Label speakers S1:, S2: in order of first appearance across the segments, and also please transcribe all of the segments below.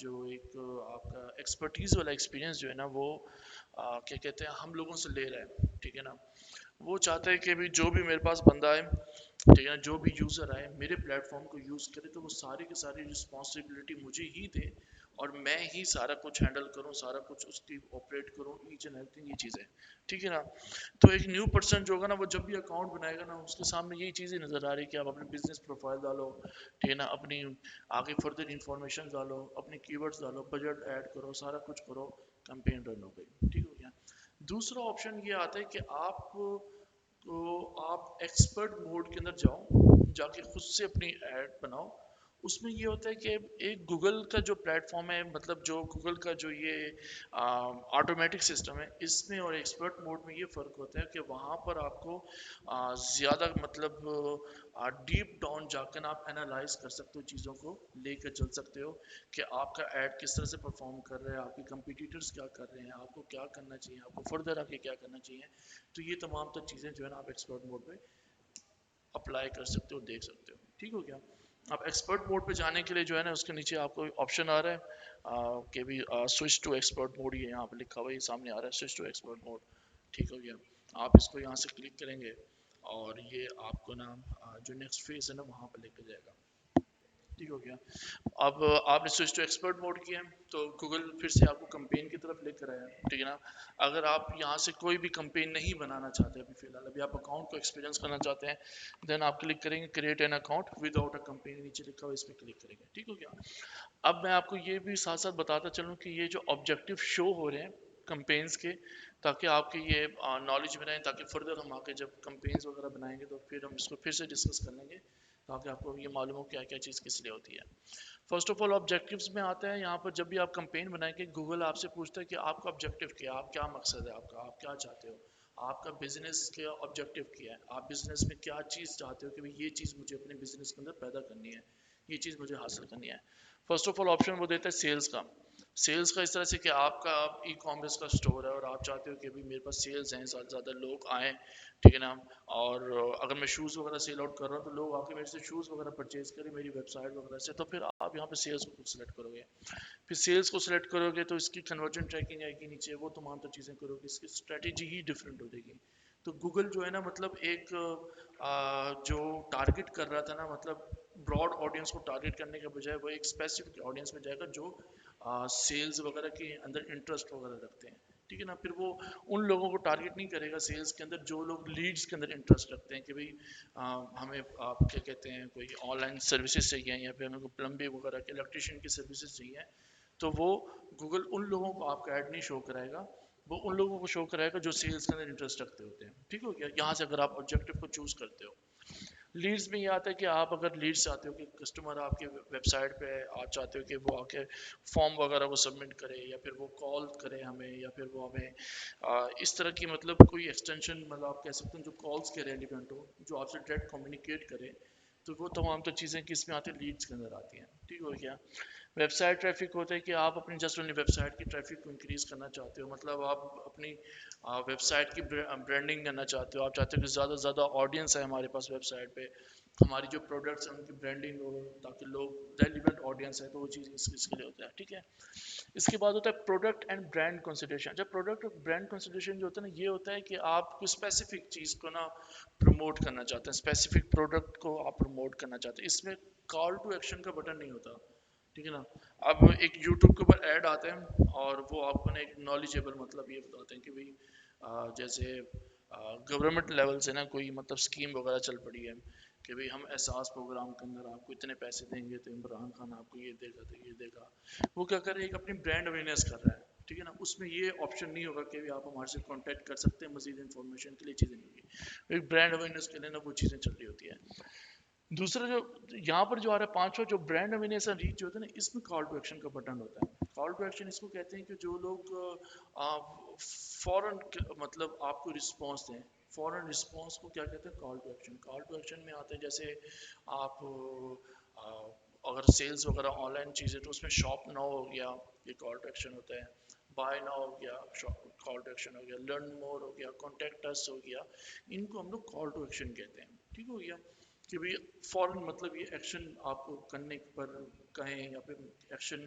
S1: جو ایک آپ کا ایکسپرٹیز والا ایکسپیرینس جو ہے نا وہ کیا کہتے ہیں ہم لوگوں سے لے رہا ہے، ٹھیک ہے نا. وہ چاہتا ہے کہ بھی جو بھی میرے پاس بندہ ہے، ٹھیک ہے نا، جو بھی یوزر آئے میرے پلیٹ فارم کو یوز کرے تو وہ ساری کی ساری رسپانسبلٹی مجھے ہی دے اور میں ہی سارا کچھ ہینڈل کروں، سارا کچھ اس کی آپریٹ کروں، ایچ اینڈ ایوری تھنگ، یہ چیزیں، ٹھیک ہے نا. تو ایک نیو پرسن جو ہوگا نا وہ جب بھی اکاؤنٹ بنائے گا نا اس کے سامنے یہی چیزیں نظر آ رہی ہے کہ آپ اپنے بزنس پروفائل ڈالو، ٹھیک ہے نا، اپنی آگے فردر انفارمیشن ڈالو، اپنے کی ورڈز ڈالو، بجٹ ایڈ کرو، سارا کچھ کرو، کمپین رن ہو گئی، ٹھیک ہو گیا. دوسرا آپشن یہ آتا ہے کہ آپ ایکسپرٹ موڈ کے اندر جاؤ، جا کے خود سے اپنی ایڈ بناؤ. اس میں یہ ہوتا ہے کہ ایک گوگل کا جو پلیٹ فارم ہے، مطلب جو گوگل کا جو یہ آٹومیٹک سسٹم ہے، اس میں اور ایکسپرٹ موڈ میں یہ فرق ہوتا ہے کہ وہاں پر آپ کو زیادہ مطلب ڈیپ ڈاؤن جا کر آپ انالائز کر سکتے ہو، چیزوں کو لے کر چل سکتے ہو کہ آپ کا ایڈ کس طرح سے پرفارم کر رہے ہیں، آپ کے کمپیٹیٹرز کیا کر رہے ہیں، آپ کو کیا کرنا چاہیے، آپ کو فردر آگے کیا کرنا چاہیے. تو یہ تمام تر چیزیں جو ہے نا آپ ایکسپرٹ موڈ پہ اپلائی کر سکتے ہو، دیکھ سکتے ہو، ٹھیک ہو گیا. اب ایکسپرٹ موڈ پہ جانے کے لیے جو ہے نا اس کے نیچے آپ کو آپشن آ رہا ہے کہ بھی سوئچ ٹو ایکسپرٹ موڈ، یہ یہاں پہ لکھا ہوا ہے، یہ سامنے آ رہا ہے سوئچ ٹو ایکسپرٹ موڈ، ٹھیک ہو گیا. آپ اس کو یہاں سے کلک کریں گے اور یہ آپ کو نا جو نیکسٹ فیز ہے نا وہاں پہ لے کے جائے گا، ٹھیک ہو گیا. اب آپ نے سوئچ ٹو ایکسپرٹ موڈ کیا ہے تو گوگل پھر سے آپ کو کمپین کی طرف لے کر آیا، ٹھیک ہے نا. اگر آپ یہاں سے کوئی بھی کمپین نہیں بنانا چاہتے ابھی فی الحال، ابھی آپ اکاؤنٹ کو ایکسپیرینس کرنا چاہتے ہیں، دین آپ کلک کریں گے create an account with out a campaign, نیچے لکھا ہوا اس پہ کلک کریں گے، ٹھیک ہو گیا. اب میں آپ کو یہ بھی ساتھ ساتھ بتاتا چلوں کہ یہ جو آبجیکٹیو شو ہو رہے ہیں کمپینز کے، تاکہ آپ کی یہ نالج بنائیں، تاکہ فردر ہم آگے جب کمپینز وغیرہ بنائیں گے تو پھر ہم اس کو پھر سے ڈسکس کر لیں گے، تاکہ آپ کو یہ معلوم ہو کیا کیا چیز کس لیے ہوتی ہے. فرسٹ آف آل آبجیکٹیوز میں آتا ہے یہاں پر، جب بھی آپ کمپین بنائیں گے گوگل آپ سے پوچھتا ہے کہ آپ کا آبجیکٹیو کیا ہے، آپ کیا مقصد ہے آپ کا، آپ کیا چاہتے ہو، آپ کا بزنس کا آبجیکٹیو کیا ہے، آپ بزنس میں کیا چیز چاہتے ہو کہ یہ چیز مجھے اپنے بزنس کے اندر پیدا کرنی ہے، یہ چیز مجھے حاصل کرنی ہے. فرسٹ آف آل آپشن وہ دیتا ہے سیلز کا. سیلز کا اس طرح سے کہ آپ کا ای کامرس کا اسٹور ہے اور آپ چاہتے ہو کہ بھی میرے پاس سیلز ہیں، زیادہ سے زیادہ لوگ آئیں، ٹھیک ہے نا. اور اگر میں شوز وغیرہ سیل آؤٹ کر رہا ہوں تو لوگ آ کے میرے سے شوز وغیرہ پرچیز کریں میری ویب سائٹ وغیرہ سے، تو پھر آپ یہاں پہ سیلز کو سلیکٹ کرو گے. پھر سیلز کو سلیکٹ کرو گے تو اس کی کنورجن ٹریکنگ آئے گی نیچے، وہ تمام تو چیزیں کرو گے، اس کی اسٹریٹجی ہی ڈفرینٹ ہو جائے گی. تو گوگل جو ہے نا مطلب ایک جو ٹارگٹ کر رہا تھا نا، مطلب براڈ آڈینس کو ٹارگٹ کرنے کے بجائے وہ ایک اسپیسیفک آڈینس میں جائے گا جو سیلز وغیرہ کے اندر انٹرسٹ وغیرہ رکھتے ہیں، ٹھیک ہے نا. پھر وہ ان لوگوں کو ٹارگٹ نہیں کرے گا سیلز کے اندر جو لوگ لیڈز کے اندر انٹرسٹ رکھتے ہیں کہ بھئی ہمیں آپ کیا کہتے ہیں کوئی آن لائن سروسز چاہیے یا پھر ہمیں کوئی پلمبنگ وغیرہ کے الیکٹریشین کی سروسز چاہیے، تو وہ گوگل ان لوگوں کو آپ کا ایڈ نہیں شو کرائے گا، وہ ان لوگوں کو شو کرائے گا جو سیلز کے اندر انٹرسٹ رکھتے ہوتے ہیں، ٹھیک ہو گیا. یہاں سے اگر آپ آبجیکٹیو کو چوز کرتے ہو. لیڈز میں یہ آتا ہے کہ آپ اگر لیڈز چاہتے ہو کہ کسٹمر آپ کی ویب سائٹ پہ آپ چاہتے ہو کہ وہ آ کے فارم وغیرہ کو سبمٹ کرے یا پھر وہ کال کرے ہمیں یا پھر وہ ہمیں اس طرح کی مطلب کوئی ایکسٹینشن مطلب آپ کہہ سکتے ہیں جو کالز کے ریلیونٹ ہو، جو آپ سے ڈائریکٹ کمیونیکیٹ کرے، تو وہ تمام تو چیزیں کس میں آتی ہیں، لیڈز کے اندر آتی ہیں، ٹھیک ہو گیا. ویب سائٹ ٹریفک ہوتا ہے کہ آپ اپنی جسٹ اپنی ویب سائٹ کی ٹریفک کو انکریز کرنا چاہتے ہو، مطلب آپ اپنی ویب سائٹ کی برانڈنگ کرنا چاہتے ہو، آپ چاہتے ہو کہ زیادہ سے زیادہ آڈینس ہے ہمارے پاس ویب سائٹ پہ، ہماری جو پروڈکٹس ہیں ان کی برانڈنگ ہو تاکہ لوگ ریلیونٹ آڈینس ہے، تو وہ چیز اس کے لیے ہوتا ہے، ٹھیک ہے. اس کے بعد ہوتا ہے پروڈکٹ اینڈ برانڈ کنسیڈریشن. جب پروڈکٹ اور برانڈ کنسیڈریشن جو ہوتا ہے نا، یہ ہوتا ہے کہ آپ کو اسپیسیفک چیز کو نا پروموٹ کرنا چاہتے ہیں، اسپیسیفک پروڈکٹ کو آپ پروموٹ کرنا چاہتے ہیں. اس میں کال ٹو ایکشن کا بٹن نہیں ہوتا، ٹھیک ہے نا. اب ایک یوٹیوب کے اوپر ایڈ آتے ہیں اور وہ آپ کو نا ایک نالجیبل مطلب یہ بتاتے ہیں کہ بھائی جیسے گورنمنٹ لیول سے نا کوئی مطلب اسکیم وغیرہ چل پڑی ہے کہ بھائی ہم احساس پروگرام کے اندر آپ کو اتنے پیسے دیں گے تو عمران خان آپ کو یہ دے گا تو یہ دے گا. وہ کیا کر رہے ہیں، ایک اپنی برانڈ اویئرنیس کر رہا ہے، ٹھیک ہے نا. اس میں یہ آپشن نہیں ہوگا کہ آپ ہمارے سے کانٹیکٹ کر سکتے ہیں مزید انفارمیشن کے لیے، چیزیں نہیں ہوگی. ایک برانڈ اویئرنیس کے لیے نا وہ چیزیں چل رہی ہوتی ہیں. دوسرا جو یہاں پر جو آ رہا ہے پانچواں، جو برانڈ اویئرنیس اینڈ ریچ جو ہوتا ہے نا، اس میں کال ٹو ایکشن کا بٹن ہوتا ہے. کال ٹو ایکشن اس کو کہتے ہیں کہ جو لوگ فوراً مطلب آپ کو رسپانس دیں، فوراً رسپانس کو کیا کہتے ہیں، call to action. Call to action میں آتے ہیں جیسے آپ اگر سیلز وغیرہ آن لائن چیزیں تو اس میں شاپ ناؤ ہو گیا، یہ کال ٹو ایکشن ہوتا ہے. بائی ناؤ ہو گیا، کال ٹو ایکشن ہو گیا. لرن مور ہو گیا، کانٹیکٹ اس ہو گیا. ان کو ہم لوگ کال ٹو ایکشن کہتے ہیں، ٹھیک ہو گیا. کہ بھائی فوراً مطلب یہ ایکشن آپ کو کرنے پر کہیں یا پھر ایکشن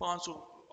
S1: 500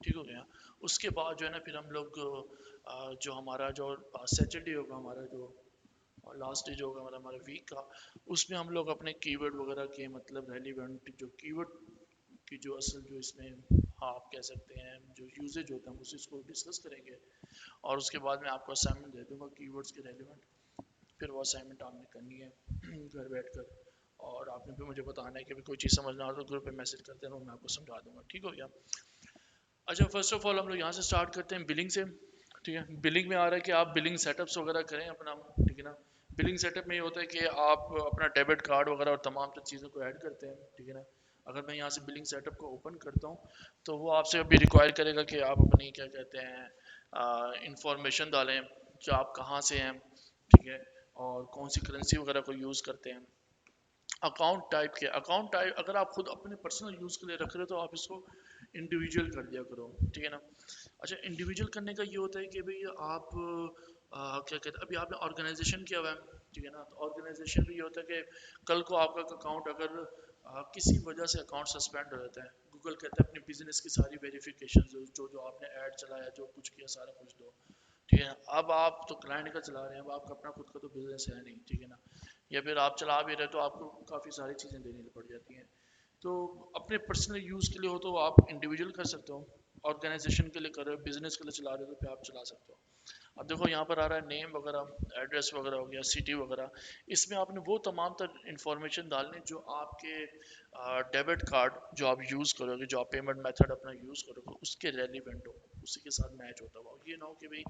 S1: ٹھیک ہو گیا. اس کے بعد جو ہے نا پھر ہم لوگ جو ہمارا جو سیٹرڈے ہوگا ہمارا جو لاسٹ ڈے جو ہوگا ہمارا ویک کا, اس میں ہم لوگ اپنے کی ورڈ وغیرہ کے مطلب ریلیونٹ جو کی ورڈ کی جو اصل جو اس میں آپ کہہ سکتے ہیں جو یوزیج ہوتا ہے ہم اسی کو ڈسکس کریں گے. اور اس کے بعد میں آپ کو اسائنمنٹ دے دوں گا کی ورڈس کے ریلیونٹ, پھر وہ اسائنمنٹ آپ نے کرنی ہے گھر بیٹھ کر. اور آپ نے بھی مجھے بتانا ہے کہ کوئی چیز سمجھنا ہو تو گروپ پہ میسج کرتے رہو, میں آپ کو سمجھا دوں گا. ٹھیک ہو گیا. اچھا فرسٹ آف آل ہم لوگ یہاں سے اسٹارٹ کرتے ہیں بلنگ سے. ٹھیک ہے, بلنگ میں آ رہا ہے کہ آپ بلنگ سیٹ اپس وغیرہ کریں اپنا. ٹھیک ہے نا. بلنگ سیٹ اپ میں یہ ہوتا ہے کہ آپ اپنا ڈیبٹ کارڈ وغیرہ اور تمام تر چیزوں کو ایڈ کرتے ہیں. ٹھیک ہے نا. اگر میں یہاں سے بلنگ سیٹ اپ کو اوپن کرتا ہوں تو وہ آپ سے ابھی ریکوائر کرے گا کہ آپ اپنی کیا کہتے ہیں انفارمیشن ڈالیں کہ آپ کہاں سے ہیں. ٹھیک ہے. اور کون سی کرنسی وغیرہ کو یوز کرتے ہیں. اکاؤنٹ ٹائپ کے, اکاؤنٹ ٹائپ اگر آپ خود اپنے پرسنل یوز کے لیے رکھ رہے ہو تو آپ اس کو انڈیویجول کر دیا کرو. ٹھیک ہے نا. اچھا انڈیویجول کرنے کا یہ ہوتا ہے کہ بھئی آپ کیا کہتے ہیں ابھی آپ نے آرگنائزیشن کیا ہوا ہے. ٹھیک ہے نا. تو آرگنائزیشن بھی یہ ہوتا ہے کہ کل کو آپ کا اکاؤنٹ اگر کسی وجہ سے اکاؤنٹ سسپینڈ ہو جاتا ہے, گوگل کہتا ہے اپنی بزنس کی ساری ویریفیکیشن جو آپ نے ایڈ چلایا جو کچھ کیا سارا کچھ دو. ٹھیک ہے. اب آپ تو کلائنٹ کا چلا رہے ہیں, اب آپ کا اپنا خود کا تو بزنس ہے نہیں. ٹھیک ہے نا. یا پھر آپ چلا بھی رہے تو آپ کو کافی ساری چیزیں دینی پڑ جاتی ہیں. تو اپنے پرسنل یوز کے لیے ہو تو آپ انڈیویجول کر سکتے ہو, آرگنائزیشن کے لیے کر رہے ہو, بزنس کے لیے چلا رہے ہو تو پھر آپ چلا سکتے ہو. اب دیکھو یہاں پر آ رہا ہے نیم وغیرہ, ایڈریس وغیرہ ہو گیا, سٹی وغیرہ. اس میں آپ نے وہ تمام تر انفارمیشن ڈالنی جو آپ کے ڈیبٹ کارڈ جو آپ یوز کرو گے, جو آپ پیمنٹ میتھڈ اپنا یوز کرو گے اس کے ریلیونٹ ہو, اسی کے ساتھ میچ ہوتا ہوا. یہ نہ ہو کہ بھائی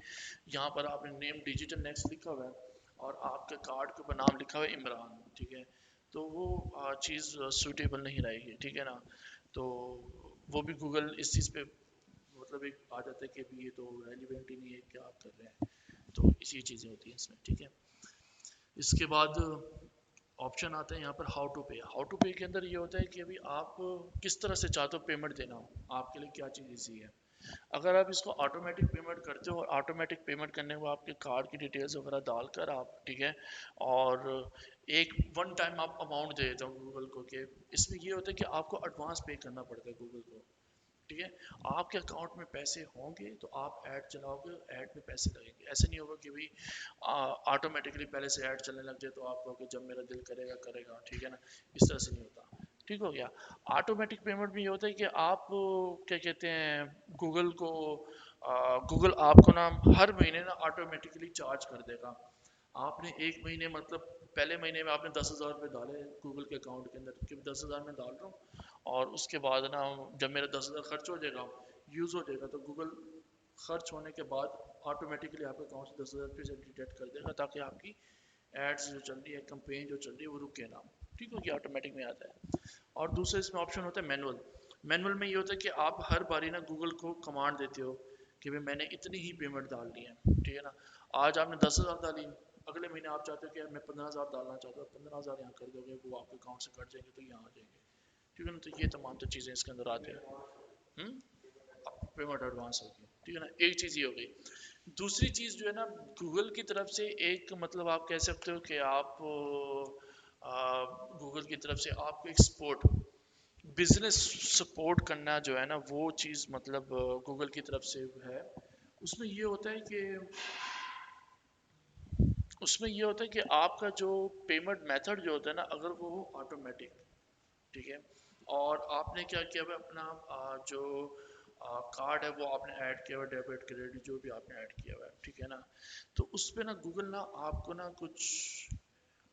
S1: یہاں پر آپ نے نیم ڈیجیٹل نیکسٹ لکھا ہوا ہے اور آپ کے کارڈ کے اوپر نام لکھا ہوا ہے عمران. ٹھیک ہے. تو وہ چیز سوٹیبل نہیں رہے گی. ٹھیک ہے نا. تو وہ بھی گوگل اس چیز پہ مطلب ایک آ جاتا ہے کہ یہ تو ریلیونٹ ہی نہیں ہے کیا آپ کر رہے ہیں. تو اسی چیزیں ہوتی ہیں اس میں. ٹھیک ہے. اس کے بعد آپشن آتا ہے یہاں پر how to pay. How to pay کے اندر یہ ہوتا ہے کہ ابھی آپ کس طرح سے چاہتے ہو پیمنٹ دینا ہو, آپ کے لیے کیا چیز ایزی ہے. اگر آپ اس کو آٹومیٹک پیمنٹ کرتے ہو, اور آٹومیٹک پیمنٹ کرنے کو آپ کے کارڈ کی ڈیٹیلز وغیرہ ڈال کر آپ, ٹھیک ہے, اور ایک ون ٹائم آپ اماؤنٹ دے دیتے ہو گوگل کو, کہ اس میں یہ ہوتا ہے کہ آپ کو ایڈوانس پے کرنا پڑتا ہے گوگل کو. ٹھیک ہے. آپ کے اکاؤنٹ میں پیسے ہوں گے تو آپ ایڈ چلاؤ گے, ایڈ میں پیسے لگیں گے. ایسے نہیں ہوگا کہ بھائی آٹومیٹکلی پہلے سے ایڈ چلنے لگ جائے تو آپ کہو کہ جب میرا دل کرے گا کرے گا. ٹھیک ہے نا. اس طرح سے نہیں ہوتا. ٹھیک ہو گیا. آٹومیٹک پیمنٹ میں یہ ہوتا ہے کہ آپ کیا کہتے ہیں گوگل کو گوگل آپ کو نا ہر مہینے نا آٹومیٹکلی چارج کر دے گا. آپ نے ایک مہینے مطلب پہلے مہینے میں آپ نے 10,000 روپئے ڈالے گوگل کے اکاؤنٹ کے اندر کہ 10,000 میں ڈال رہا ہوں, اور اس کے بعد نا جب میرا 10,000 خرچ ہو جائے گا, یوز ہو جائے گا, تو گوگل خرچ ہونے کے بعد آٹومیٹکلی آپ کے اکاؤنٹ سے 10,000 روپئے سے ڈیڈکٹ کر دے گا, تاکہ آپ کی ایڈس جو چل رہی ہے, کمپین جو چل رہی ہے وہ رکے نا. ٹھیک ہو گیا. آٹومیٹک میں آتا ہے. اور دوسرے اس میں آپشن ہوتا ہے مینول. مینول میں یہ ہوتا ہے کہ آپ ہر باری نا گوگل کو کمانڈ دیتے ہو کہ میں نے اتنی ہی پیمنٹ ڈال دی ہے. ٹھیک ہے نا. آج آپ نے 10,000 ڈالی, اگلے مہینے آپ چاہتے ہو کہ میں 15,000 ڈالنا چاہتا ہوں, 15,000 یہاں کر دو گے, وہ آپ کے اکاؤنٹ سے کٹ جائیں گے تو یہاں آ جائیں گے. ٹھیک ہے نا. تو یہ تمام تو چیزیں اس کے اندر آتے ہیں. پیمنٹ ایڈوانس ہوگی. ٹھیک ہے نا. ایک چیز یہ ہو گئی. دوسری چیز جو ہے نا گوگل کی طرف سے ایک مطلب آپ کہہ سکتے ہو کہ آپ گوگل کی طرف سے آپ کو ایک سپورٹ بزنس سپورٹ کرنا جو ہے نا وہ چیز مطلب گوگل کی طرف سے ہے. اس میں یہ ہوتا ہے کہ آپ کا جو پیمنٹ میتھڈ جو ہوتا ہے نا اگر وہ ہو آٹومیٹک. ٹھیک ہے. اور آپ نے کیا کیا ہوا اپنا جو کارڈ ہے وہ آپ نے ایڈ کیا ہوا, ڈیبٹ کریڈٹ جو بھی آپ نے ایڈ کیا ہوا ہے. ٹھیک ہے نا. تو اس پہ نا گوگل نا آپ کو نا کچھ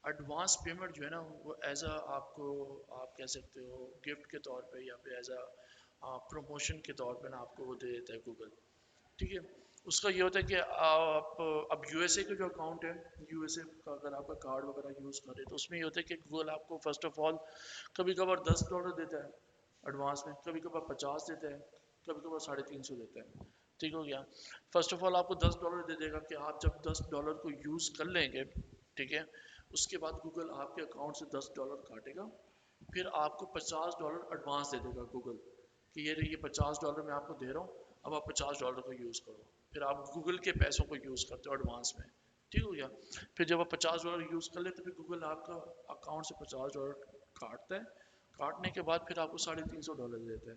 S1: ایڈوانس پیمنٹ جو ہے نا وہ ایز اے آپ کو آپ کہہ سکتے ہو گفٹ کے طور پہ یا پھر ایز اے پروموشن کے طور پہ نا آپ کو وہ دے دیتا ہے گوگل. ٹھیک ہے. اس کا یہ ہوتا ہے کہ آپ اب یو ایس اے کا جو اکاؤنٹ ہے, یو ایس اے کا اگر آپ کا کارڈ وغیرہ یوز کرے تو اس میں یہ ہوتا ہے کہ گوگل آپ کو فرسٹ آف آل کبھی کبھار $10 دیتا ہے ایڈوانس میں, کبھی کبھار 50 دیتا ہے, کبھی کبھار 350 دیتا ہے. ٹھیک ہو گیا. فرسٹ آف آل آپ کو $10 دے دے گا کہ آپ جب $10 کو یوز کر لیں گے, ٹھیک ہے, اس کے بعد گوگل آپ کے اکاؤنٹ سے $10 کاٹے گا, پھر آپ کو $50 ایڈوانس دے دے گا گوگل کہ یہ $50 میں آپ کو دے رہا ہوں, اب آپ $50 کو یوز کرو. پھر آپ گوگل کے پیسوں کو یوز کرتے ہو ایڈوانس میں. ٹھیک ہو گیا. پھر جب آپ $50 یوز کر لیتے, پھر گوگل آپ کا اکاؤنٹ سے $50 کاٹتا ہے. کاٹنے کے بعد پھر آپ کو $350 دیتا ہے.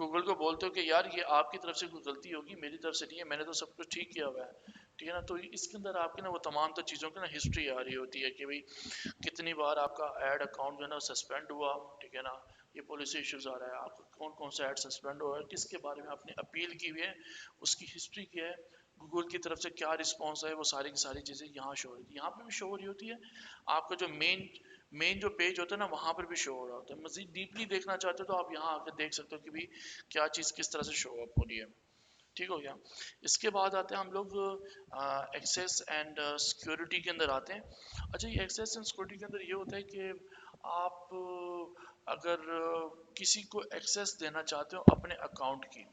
S1: گوگل کو بولتے ہو کہ یار یہ آپ کی طرف سے کوئی غلطی ہوگی، میری طرف سے نہیں ہے، میں نے تو سب کچھ ٹھیک کیا ہوا ہے، ٹھیک ہے نا. تو اس کے اندر آپ کے نا وہ تمام تر چیزوں کی نا ہسٹری آ رہی ہوتی ہے کہ بھائی کتنی بار آپ کا ایڈ اکاؤنٹ جو ہے نا سسپینڈ ہوا، ٹھیک ہے نا. یہ پالیسی ایشوز آ رہا ہے، آپ کا کون کون سا ایڈ سسپینڈ ہوا ہے، کس کے بارے میں آپ نے اپیل کی ہوئی ہے، اس کی ہسٹری کیا ہے، گوگل کی طرف سے کیا رسپانس ہے، وہ ساری کی ساری چیزیں یہاں شو ہو رہی ہے. یہاں پہ بھی شو ہو رہی ہوتی ہے. آپ کا جو مین جو پیج ہوتا ہے نا وہاں پر بھی شو ہو رہا ہوتا ہے. مزید ڈیپلی دیکھنا چاہتے ہو تو آپ یہاں آ کے دیکھ سکتے ہو کہ بھی کیا چیز کس طرح سے شو اپ ہو رہی ہے. ٹھیک ہو گیا. اس کے بعد آتے ہیں ہم لوگ ایکسیس اینڈ سیکورٹی کے اندر آتے ہیں. اچھا یہ ایکسیس اینڈ سیکورٹی کے اندر یہ ہوتا ہے کہ آپ اگر کسی کو ایکسیس دینا چاہتے ہو اپنے اکاؤنٹ کی،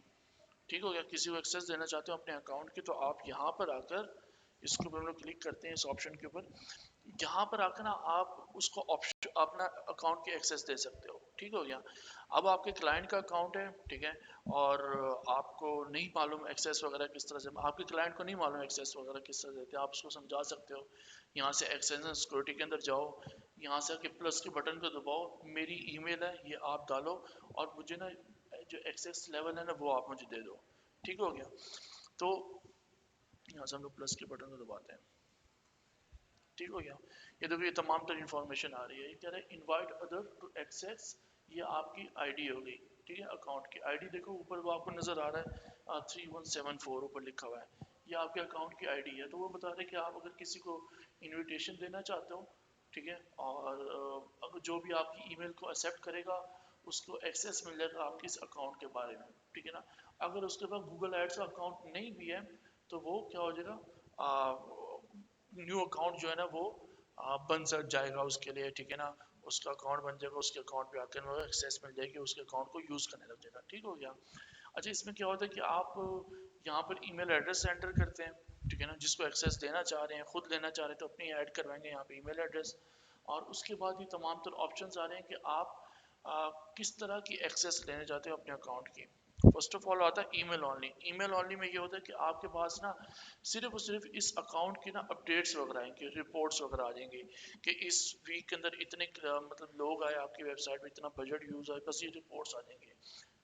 S1: ٹھیک ہو گیا، کسی کو ایکسیس دینا چاہتے ہو اپنے اکاؤنٹ کی، تو آپ یہاں پر آ کر اس کے اوپر ہم لوگ کلک کرتے ہیں اس آپشن کے اوپر. یہاں پر آ کر نا آپ اس کو اپنا اکاؤنٹ کی ایکسیس دے سکتے ہو. ٹھیک ہو گیا. اب آپ کے کلائنٹ کا اکاؤنٹ ہے، ٹھیک ہے، اور آپ کو نہیں معلوم ایکسیس وغیرہ کس طرح سے، آپ کے کلائنٹ کو نہیں معلوم ایکسیس وغیرہ کس طرح سے دیتے ہیں، آپ اس کو سمجھا سکتے ہو. یہاں سے ایکسیس اینڈ سیکورٹی کے اندر جاؤ، یہاں سے کہ پلس کے بٹن کو دباؤ، میری ای میل ہے یہ آپ ڈالو، اور مجھے نا جو ایکسیس لیول ہے نا وہ آپ مجھے دے دو. ٹھیک ہو گیا. تو یہاں سے ہم لوگ پلس کے بٹن کو دباتے ہیں. ٹھیک ہو گیا. یہ دیکھو یہ تمام تر انفارمیشن آ رہی ہے. یہ کہہ رہا ہے انوائٹ ادر ٹو ایکسیس، یہ آپ کی آئی ڈی ہو گئی. ٹھیک ہے، اکاؤنٹ کی آئی ڈی دیکھو اوپر وہ آپ کو نظر آ رہا ہے 3174 اوپر لکھا ہوا ہے، یہ آپ کے اکاؤنٹ کی آئی ڈی ہے. تو وہ بتا رہے کہ آپ اگر کسی کو انویٹیشن دینا چاہتے ہو، ٹھیک ہے، اور اگر جو بھی آپ کی ای میل کو ایکسیپٹ کرے گا اس کو ایکسیس مل جائے گا آپ کے اس اکاؤنٹ کے بارے میں. ٹھیک ہے نا. اگر اس کے پاس گوگل ایڈس کا اکاؤنٹ نہیں بھی ہے تو وہ کیا ہو جائے گا، نیو اکاؤنٹ جو ہے نا وہ بن جائے گا اس کے لیے. ٹھیک ہے نا. اس کا اکاؤنٹ بن جائے گا، اس کے اکاؤنٹ پہ آ کر ایکسیس مل جائے گی، اس کے اکاؤنٹ کو یوز کرنے لگ جائے گا. ٹھیک ہو گیا. اچھا اس میں کیا ہوتا ہے کہ آپ یہاں پر ای میل ایڈریس انٹر کرتے ہیں، ٹھیک ہے نا، جس کو ایکسیس دینا چاہ رہے ہیں، خود لینا چاہ رہے ہیں تو اپنی ایڈ کروائیں گے یہاں پہ ای میل ایڈریس. اور اس کے بعد یہ تمام تر آپشنز آ رہے ہیں کہ آپ کس طرح کی ایکسیس لینے چاہتے ہو اپنے اکاؤنٹ کی. فرسٹ آف آل آتا ہے ای میل اونلی. ای میل اونلی میں یہ ہوتا ہے کہ آپ کے پاس نا صرف اور صرف اس اکاؤنٹ کی نا اپڈیٹس وغیرہ آئیں گے، رپورٹس وغیرہ آ جائیں گے کہ اس ویک کے اندر اتنے مطلب لوگ آئے آپ کی ویب سائٹ پہ، اتنا بجٹ یوز آئے، بس یہ رپورٹس آ جائیں گے.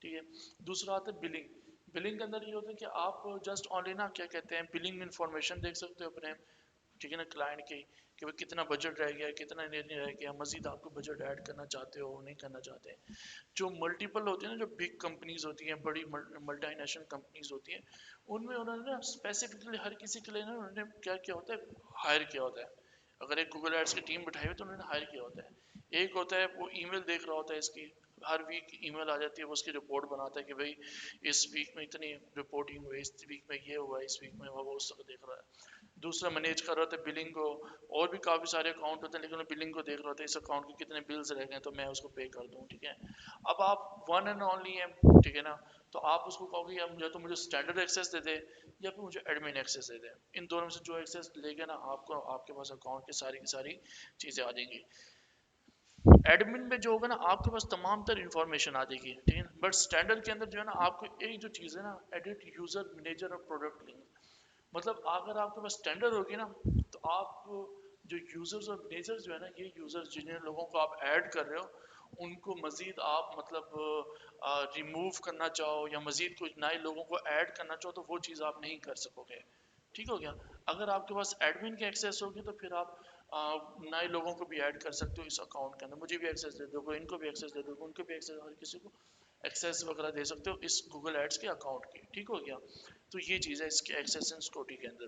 S1: ٹھیک ہے. دوسرا آتا ہے بلنگ. بلنگ کے اندر یہ ہوتا ہے کہ آپ جسٹ اونلی نا کیا کہتے ہیں بلنگ انفارمیشن دیکھ سکتے ہو اپنے، ٹھیک ہے نا، کلائنٹ کی، کہ وہ کتنا بجٹ رہ گیا، کتنا نہیں رہ گیا، مزید آپ کو بجٹ ایڈ کرنا چاہتے ہو نہیں کرنا چاہتے. جو ملٹیپل ہوتی ہیں نا، جو بگ کمپنیز ہوتی ہیں، بڑی ملٹی نیشنل کمپنیز ہوتی ہیں، ان میں انہوں نے نا اسپیسیفکلی ہر کسی کے لیے نا انہوں نے کیا کیا ہوتا ہے، ہائر کیا ہوتا ہے. اگر ایک گوگل ایڈس کی ٹیم بٹھائی ہوئی تو انہوں نے ہائر کیا ہوتا ہے. ایک ہوتا ہے وہ ای میل دیکھ رہا ہوتا ہے، اس کی ہر ویک ای میل آ جاتی ہے، وہ اس کی رپورٹ بناتا ہے کہ بھائی اس ویک میں اتنی رپورٹنگ ہوئی، اس ویک میں یہ ہوا، اس ویک میں وہ اس کو دیکھ رہا ہے. دوسرا مینیج کر رہا ہوتا ہے بلنگ کو. اور بھی کافی سارے اکاؤنٹ ہوتے ہیں لیکن وہ بلنگ کو دیکھ رہا ہوتا ہے، اس اکاؤنٹ کے کتنے بلز رہ گئے تو میں اس کو پے کر دوں. ٹھیک ہے. اب آپ ون اینڈ اونلی ہیں، ٹھیک ہے نا، تو آپ اس کو کہو گے یا تو مجھے اسٹینڈرڈ ایکسیس دے دے یا پھر مجھے ایڈمن ایکسیس دے دے. ان دونوں میں سے جو ایکسیس لے گا نا آپ کو، آپ کے پاس اکاؤنٹ کی ساری چیزیں آ جائیں گی. ایڈمن میں جو ہوگا نا آپ کے پاس تمام تر انفارمیشن آ جائے گی. ٹھیک ہے. بٹ اسٹینڈرڈ کے اندر جو ہے نا آپ کو ایک جو چیز ہے نا ایڈٹ یوزر مینیجر اور پروڈکٹ لنک، مطلب اگر آپ کے پاس اسٹینڈرڈ ہوگی نا تو آپ جو یوزرز اور مینیجر جو ہے نا، یہ یوزر جنہیں لوگوں کو آپ ایڈ کر رہے ہو ان کو مزید آپ مطلب ریموو کرنا چاہو یا مزید کچھ نئے لوگوں کو ایڈ کرنا چاہو تو وہ چیز آپ نہیں کر سکو گے. ٹھیک ہو گیا. اگر آپ کے پاس ایڈمن کی ایکسیس ہوگی تو پھر آپ نئے لوگوں کو بھی ایڈ کر سکتے ہو اس اکاؤنٹ کے اندر. مجھے بھی ایکسیس دے دو، ان کو بھی ایکسیس دے دو، ان کو بھی ایکسیس، ہر کسی کو ایکسیس وغیرہ دے سکتے ہو اس گوگل ایڈس کے اکاؤنٹ کی. ٹھیک ہو گیا. تو یہ چیز ہے اس کے ایکسیس اینڈ سیکورٹی کے اندر.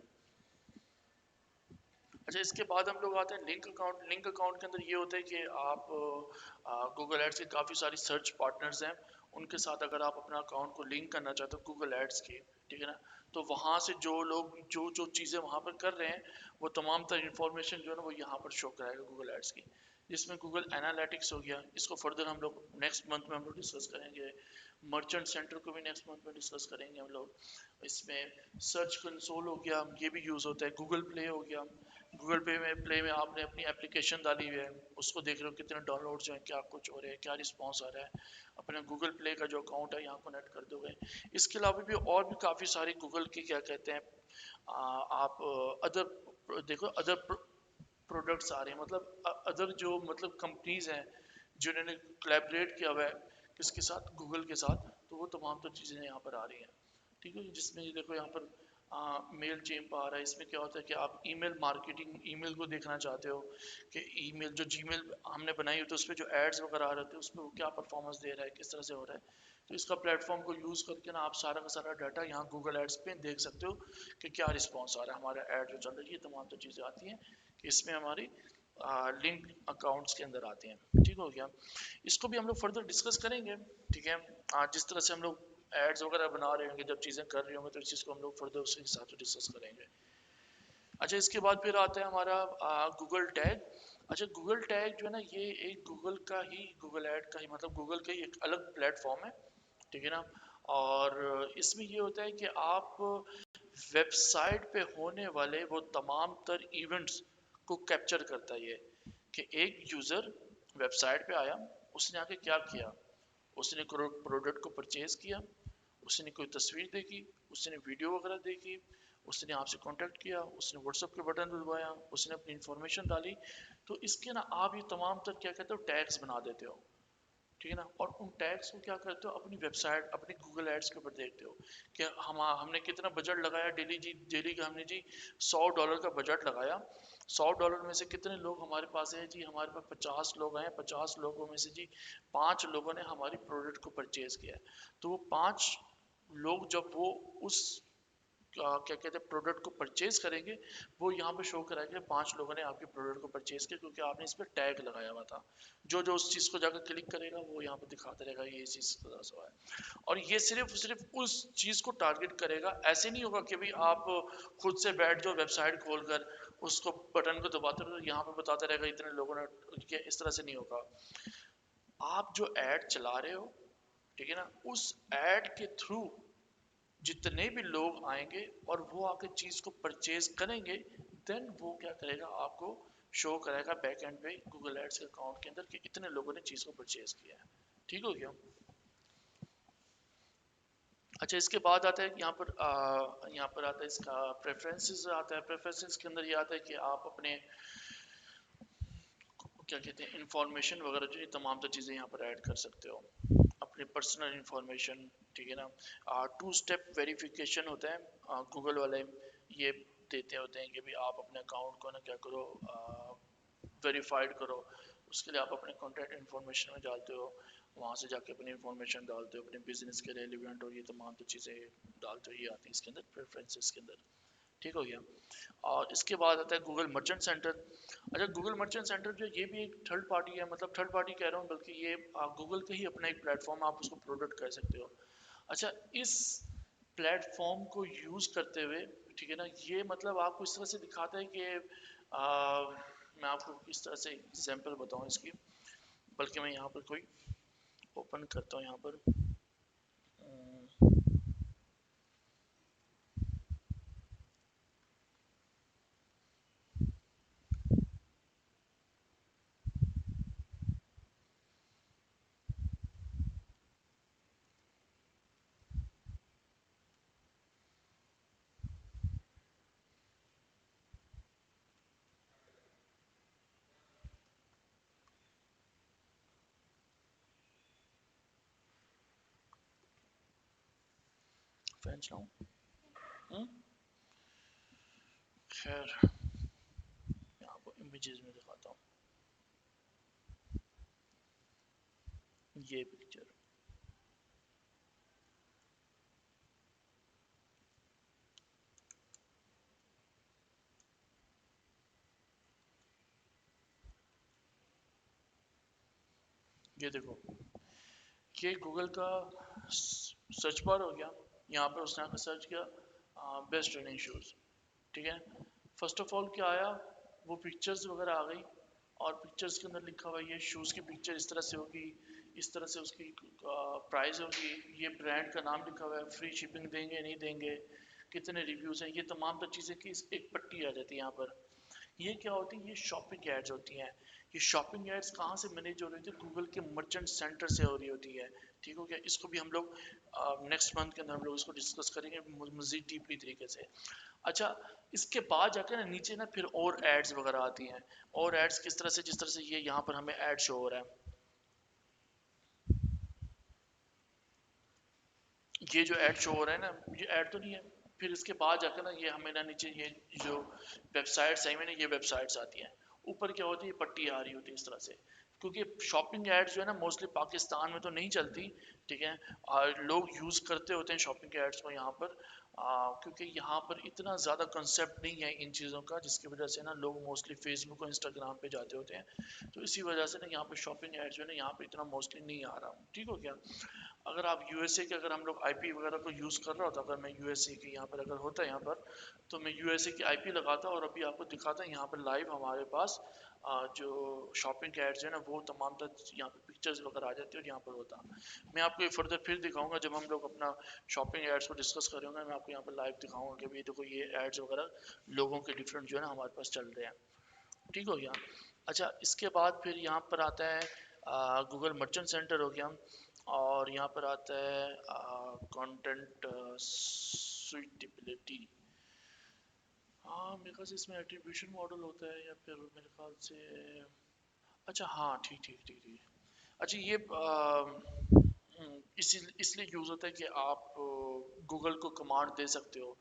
S1: اچھا اس کے بعد ہم لوگ آتے ہیں لنک اکاؤنٹ. لنک اکاؤنٹ کے اندر یہ ہوتا ہے کہ آپ گوگل ایڈس کے کافی ساری سرچ پارٹنرز ہیں، ان کے ساتھ اگر آپ اپنا اکاؤنٹ کو لنک کرنا چاہتے ہو گوگل ایڈس کی، ٹھیک ہے نا، تو وہاں سے جو لوگ جو چیزیں وہاں پر کر رہے ہیں وہ تمام تر انفارمیشن جو ہے نا وہ یہاں پر شو کرائے گا گوگل ایڈس کی، جس میں گوگل انالیٹکس ہو گیا. اس کو فردر ہم لوگ نیکسٹ منتھ میں ہم لوگ ڈسکس کریں گے. مرچنٹ سینٹر کو بھی نیکسٹ منتھ میں ڈسکس کریں گے ہم لوگ. اس میں سرچ کنسول ہو گیا، یہ بھی یوز ہوتا ہے. گوگل پلے ہو گیا، گوگل پلے میں آپ نے اپنی اپلیکیشن ڈالی ہوئی ہے، اس کو دیکھ رہے ہو کتنے ڈاؤن لوڈز ہیں، کیا کچھ ہو رہا ہے، کیا رسپانس آ رہا ہے. اپنے گوگل پلے کا جو اکاؤنٹ ہے یہاں کنیکٹ کر دو گے. اس کے علاوہ بھی اور بھی کافی ساری گوگل کی کیا کہتے ہیں آپ ادر دیکھو ادر پروڈکٹس آ رہے ہیں، مطلب ادر جو مطلب کمپنیز ہیں جنہوں نے کولیبریٹ کیا ہوا ہے کس کے ساتھ، گوگل کے ساتھ، تو تو وہ تمام تو چیزیں یہاں پر آ رہی ہیں. ٹھیک ہے جس میں یہ دیکھو یہاں پر میل چیمپ آ رہا ہے. اس میں کیا ہوتا ہے کہ آپ ای میل مارکیٹنگ ای میل کو دیکھنا چاہتے ہو کہ ای میل جو جی میل ہم نے بنائی ہوتی ہے اس پہ جو ایڈز وغیرہ آ رہے ہوتے ہیں اس پہ وہ کیا پرفارمنس دے رہا ہے کس طرح سے ہو رہا ہے. تو اس کا پلیٹ فارم کو یوز کر کے نا آپ سارا کا سارا ڈاٹا یہاں گوگل ایڈس پہ دیکھ سکتے ہو کہ کیا رسپانس آ رہا ہے ہمارا ایڈ جو چل رہی ہے. یہ تمام تو چیزیں آتی ہیں کہ اس میں ہماری لنک اکاؤنٹس کے اندر آتے ہیں. ٹھیک ہو گیا. اس کو بھی ہم لوگ فردر ڈسکس کریں گے. ٹھیک ہے جس طرح سے ہم لوگ ایڈز وغیرہ بنا رہے ہوں گے جب چیزیں کر رہے ہوں گے تو اس چیز کو ہم لوگ فردر اس کے حساب سے ڈسکس کریں گے. اچھا اس کے بعد پھر آتا ہے ہمارا گوگل ٹیگ. اچھا گوگل ٹیگ جو ہے نا یہ ایک گوگل کا ہی گوگل ایڈ کا ہی مطلب گوگل کا ہی ایک الگ پلیٹ فارم ہے. ٹھیک ہے نا. اور اس میں یہ ہوتا ہے کہ آپ ویب سائٹ پہ ہونے والے وہ تمام تر ایونٹس کو کیپچر کرتا ہے یہ کہ ایک یوزر ویب سائٹ پہ آیا اس نے آ کے کیا کیا. اس نے پروڈکٹ کو پرچیز کیا. اس نے کوئی تصویر دیکھی. اس نے ویڈیو وغیرہ دیکھی. اس نے آپ سے کانٹیکٹ کیا. اس نے واٹس ایپ کے بٹن دبایا. اس نے اپنی انفارمیشن ڈالی. تو اس کے نا آپ یہ تمام تر کیا کہتے ہو ٹیگز بنا دیتے ہو. ٹھیک ہے نا. اور ان ٹیگس کو کیا کرتے ہو اپنی ویب سائٹ اپنی گوگل ایڈس کے اوپر دیکھتے ہو کہ ہم نے کتنا بجٹ لگایا ڈیلی کا. ہم نے جی $100 کا بجٹ لگایا. $100 میں سے کتنے لوگ ہمارے پاس ہیں جی ہمارے پاس 50 لوگ ہیں. 50 لوگوں میں سے جی 5 لوگوں نے ہماری پروڈکٹ کو پرچیز کیا. تو وہ 5 لوگ جب وہ اس کیا کہتے ہیں پروڈکٹ کو پرچیز کریں گے وہ یہاں پہ شو کرائے گا 5 لوگوں نے آپ کے پروڈکٹ کو پرچیز کیا کیونکہ آپ نے اس پہ ٹیگ لگایا ہوا تھا. جو اس چیز کو جا کر کلک کرے گا وہ یہاں پہ دکھاتا رہے گا یہ چیز ہے. اور یہ صرف اس چیز کو ٹارگٹ کرے گا. ایسے نہیں ہوگا کہ آپ خود سے بیٹھ جاؤ ویب سائٹ کھول کر اس کو بٹن کو دباتے رہو یہاں پہ بتاتا رہے گا اتنے لوگوں نے. اس طرح سے نہیں ہوگا. آپ جو ایڈ چلا رہے ہو ٹھیک ہے نا اس ایڈ کے تھرو جتنے بھی لوگ آئیں گے اور وہ آ کے چیز کو پرچیز کریں گے دین وہ کیا کرے گا آپ کو شو کرے گا بیک اینڈ پہ گوگل ایڈس کے اکاؤنٹ کے اندر کہ اتنے لوگوں نے چیز کو پرچیز کیا ہے. ٹھیک ہو گیا. اچھا اس کے بعد آتا ہے یہاں پر آتا ہے اس کا پریفرنسز آتا ہے. پریفرنسز کے اندر یہ آتا ہے کہ آپ اپنے کیا کہتے ہیں انفارمیشن وغیرہ جو تمام تو چیزیں یہاں پر ایڈ کر سکتے ہو اپنی پرسنل انفارمیشن. ٹھیک ہے نا. 2 اسٹیپ ویریفیکیشن ہوتا ہے گوگل والے یہ دیتے ہوتے ہیں کہ بھی آپ اپنے اکاؤنٹ کو نا کیا کرو ویریفائڈ کرو. اس کے لیے آپ اپنے کانٹیکٹ انفارمیشن میں ڈالتے ہو وہاں سے جا کے اپنی انفارمیشن ڈالتے ہو اپنے بزنس کے ریلیونٹ اور یہ تمام تو چیزیں ڈالتے ہو. یہ آتی ہیں اس کے اندر پریفرنسز کے اندر. ٹھیک ہو گیا. اور اس کے بعد آتا ہے گوگل مرچنٹ سینٹر. اچھا گوگل مرچنٹ سینٹر جو یہ بھی ایک تھرڈ پارٹی ہے مطلب تھرڈ پارٹی کہہ رہا ہوں بلکہ یہ گوگل کا ہی اپنا ایک پلیٹ فارم آپ اس کو پروڈکٹ کر سکتے ہو. اچھا اس پلیٹ فارم کو یوز کرتے ہوئے ٹھیک ہے نا یہ مطلب آپ کو اس طرح سے دکھاتا ہے کہ میں آپ کو اس طرح سے ایگزامپل بتاؤں اس کی بلکہ میں یہاں پر کوئی اوپن کرتا ہوں یہاں پر فین چلاؤں. خیر یہاں پر امیجز میں دکھاتا ہوں یہ پکچر. یہ دیکھو یہ گوگل کا سرچ بار ہو گیا. یہاں پہ اس نے آ کے سرچ کیا بیسٹ رننگ شوز. ٹھیک ہے. فرسٹ آف آل کیا آیا وہ پکچرز وغیرہ آ گئی اور پکچرز کے اندر لکھا ہوا یہ شوز کی پکچر اس طرح سے ہوگی اس طرح سے اس کی پرائز ہوگی یہ برانڈ کا نام لکھا ہوا ہے فری شپنگ دیں گے نہیں دیں گے کتنے ریویوز ہیں. یہ تمام تر چیزیں کی ایک پٹی آ جاتی ہے یہاں پر. یہ کیا ہوتی ہے یہ شاپنگ ایڈز ہوتی ہیں. یہ شاپنگ ایڈز کہاں سے مینیج ہو رہی ہوتی ہے گوگل کے مرچنٹ سینٹر سے ہو رہی ہوتی ہے. ٹھیک ہو گیا. اس کو بھی ہم لوگ نیکسٹ منتھ کے اندر ہم لوگ اس کو ڈسکس کریں گے مزید ڈیپلی طریقے سے. اچھا اس کے بعد جا کے نا نیچے نا پھر اور ایڈز وغیرہ آتی ہیں. اور ایڈز کس طرح سے جس طرح سے یہ یہاں پر ہمیں ایڈ شو ہو رہا ہے یہ جو ایڈ شو ہو رہا ہے نا، یہ ایڈ تو نہیں ہے، پھر اس کے بعد جا کر نا یہ ہمیں نا نیچے یہ جو ویب سائٹس ہیں میں نے یہ ویب سائٹس آتی ہیں، اوپر کیا ہوتی ہے پٹی آ رہی ہوتی ہے اس طرح سے، کیونکہ شاپنگ ایڈز جو ہے نا موسٹلی پاکستان میں تو نہیں چلتی، ٹھیک ہے، اور لوگ یوز کرتے ہوتے ہیں شاپنگ ایڈز کو یہاں پر، کیونکہ یہاں پر اتنا زیادہ کنسیپٹ نہیں ہے ان چیزوں کا، جس کی وجہ سے نا لوگ موسٹلی فیس بک اور انسٹاگرام پہ جاتے ہوتے ہیں، تو اسی وجہ سے نا یہاں پہ شاپنگ ایڈز جو ہے نا یہاں پہ اتنا موسٹلی نہیں آ رہا، ٹھیک ہو گیا۔ اگر آپ یو ایس اے کے اگر ہم لوگ آئی پی وغیرہ کو یوز کر رہا ہوتا، اگر میں یو ایس اے کی یہاں پر اگر ہوتا ہے یہاں پر، تو میں یو ایس اے کی آئی پی لگاتا اور ابھی آپ کو دکھاتا یہاں پر لائیو ہمارے پاس جو شاپنگ ایڈز ہیں نا وہ تمام تر یہاں پہ پکچرز وغیرہ آ جاتی ہے اور یہاں پر ہوتا، میں آپ کو یہ فردر پھر دکھاؤں گا جب ہم لوگ اپنا شاپنگ ایڈز کو ڈسکس کریں گے، میں آپ کو یہاں پر لائیو دکھاؤں گا کہ بھائی دیکھو یہ ایڈز وغیرہ لوگوں کے ڈفرینٹ جو ہے نا ہمارے پاس چل رہے ہیں، ٹھیک ہو گیا۔ اچھا اس کے بعد پھر یہاں پر آتا ہے گوگل مرچنٹ سینٹر ہو گیا، اور یہاں پر آتا ہے کانٹینٹ سویٹیبلٹی، ہاں میرے خیال سے اس میں ایٹریبیوشن ماڈل ہوتا ہے یا پھر میرے خیال سے، اچھا ہاں ٹھیک ٹھیک ٹھیک ٹھیک، اچھا یہ اس لیے یوز ہوتا ہے کہ آپ گوگل کو کمانڈ دے سکتے ہو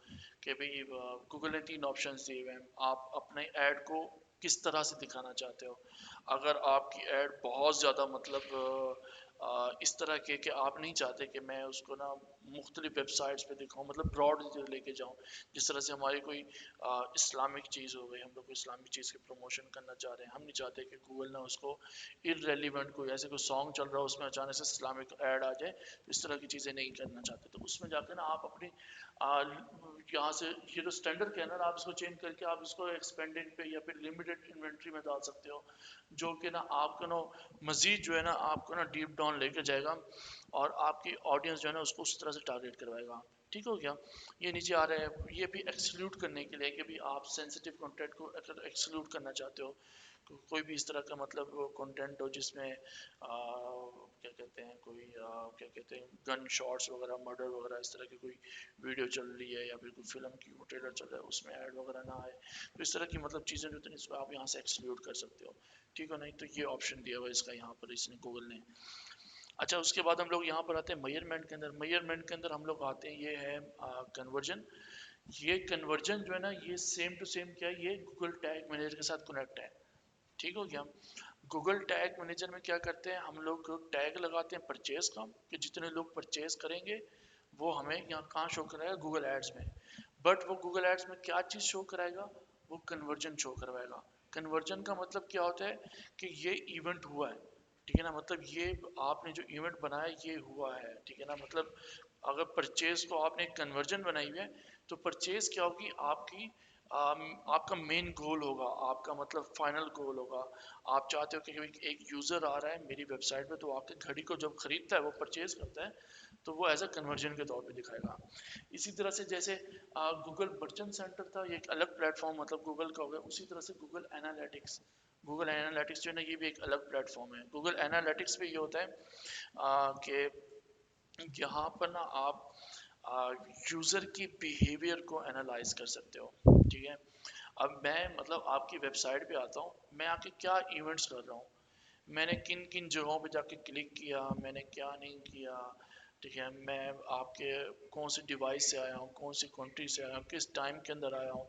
S1: کہ بھئی گوگل نے 3 آپشنز دیے ہوئے ہیں، آپ اپنے ایڈ کو کس طرح سے دکھانا چاہتے ہو، اگر آپ کی ایڈ بہت زیادہ مطلب اس طرح کے کہ آپ نہیں چاہتے کہ میں اس کو نا مختلف ویب سائٹس پہ دکھاؤں، مطلب براڈ لے کے جاؤں، جس طرح سے ہماری کوئی اسلامک چیز ہو گئی، ہم لوگ اسلامک چیز کی پروموشن کرنا چاہ رہے ہیں، ہم نہیں چاہتے کہ گوگل نے اس کو ارریلیونٹ کوئی ایسے کوئی سانگ چل رہا ہو اس میں اچانک سے اسلامک ایڈ آ جائے، اس طرح کی چیزیں نہیں کرنا چاہتے، تو اس میں جا کے نا آپ اپنی یہاں سے یہ جو اسٹینڈرڈ کہنا ہے آپ اس کو چینج کر کے آپ اس کو ایکسپینڈنگ پہ یا پھر لمیٹڈ انوینٹری میں ڈال سکتے ہو، جو کہ نا آپ کو نا مزید جو ہے نا آپ کو نا ڈیپ ڈاؤن لے کے جائے گا، اور آپ کی آڈینس جو ہے نا اس کو اس طرح سے ٹارگیٹ کروائے گا، ٹھیک ہو گیا۔ یہ نیچے آ رہا ہے یہ بھی ایکسکلوڈ کرنے کے لیے کہ بھی آپ سینسیٹیو کنٹینٹ کو اگر ایکسکلوڈ کرنا چاہتے ہو، کوئی بھی اس طرح کا مطلب کنٹینٹ ہو جس میں کیا کہتے ہیں کوئی کیا کہتے ہیں گن شاٹس وغیرہ مرڈر وغیرہ اس طرح کی کوئی ویڈیو چل رہی ہے یا پھر کوئی فلم کی وہ ٹریلر چل رہا ہے اس میں ایڈ وغیرہ نہ آئے، تو اس طرح کی مطلب چیزیں جو ہیں اس کو آپ یہاں سے ایکسکلوڈ کر سکتے ہو، ٹھیک ہے، نہیں تو یہ آپشن دیا ہوا ہے اس کا یہاں پر اس نے گوگل نے۔ اچھا اس کے بعد ہم لوگ یہاں پر آتے ہیں میئرمنٹ کے اندر، میئرمنٹ کے اندر ہم لوگ آتے ہیں یہ ہے کنورژن، یہ کنورژن جو ہے نا یہ سیم ٹو سیم کیا ہے یہ گوگل ٹیگ مینیجر کے ساتھ کنیکٹ ہے، ٹھیک ہو گیا۔ گوگل ٹیگ مینیجر میں کیا کرتے ہیں ہم لوگ ٹیگ لگاتے ہیں پرچیز کا کہ جتنے لوگ پرچیز کریں گے وہ ہمیں یہاں کہاں شو کرائے گا گوگل ایڈز میں، بٹ وہ گوگل ایڈز میں کیا چیز شو کرائے گا، وہ کنورژن شو کروائے گا، کنورژن کا مطلب کیا ہوتا ہے کہ یہ ایونٹ ہوا ہے، ٹھیک ہے نا، مطلب یہ آپ نے جو ایونٹ بنایا یہ ہوا ہے، ٹھیک ہے نا، مطلب اگر پرچیز کو آپ نے کنورژن بنائی ہوئی ہے تو پرچیز کیا ہوگی آپ کی آپ کا مین گول ہوگا، آپ کا مطلب فائنل گول ہوگا، آپ چاہتے ہو کہ ایک یوزر آ رہا ہے میری ویب سائٹ پہ تو آپ کی گھڑی کو جب خریدتا ہے وہ پرچیز کرتا ہے تو وہ ایز اے کنورژن کے طور پہ دکھائے گا۔ اسی طرح سے جیسے گوگل مرچنٹ سینٹر تھا یہ ایک الگ پلیٹ فارم مطلب گوگل کا ہو گیا، اسی طرح سے گوگل اینالیٹکس، گوگل اینالیٹکس جو ہے نا یہ بھی ایک الگ پلیٹ فارم ہے، گوگل اینالیٹکس پہ یہ ہوتا ہے کہ یہاں پر نا آپ یوزر کی بیہیویئر کو انالائز کر سکتے ہو، ٹھیک ہے، اب میں مطلب آپ کی ویب سائٹ پہ آتا ہوں میں آپ کے کیا ایونٹس کر رہا ہوں، میں نے کن کن جگہوں پہ جا کے کلک کیا، میں نے کیا نہیں کیا، ٹھیک ہے، میں آپ کے کون سی ڈیوائس سے آیا ہوں، کون سی کنٹری سے آیا ہوں، کس ٹائم کے اندر آیا ہوں،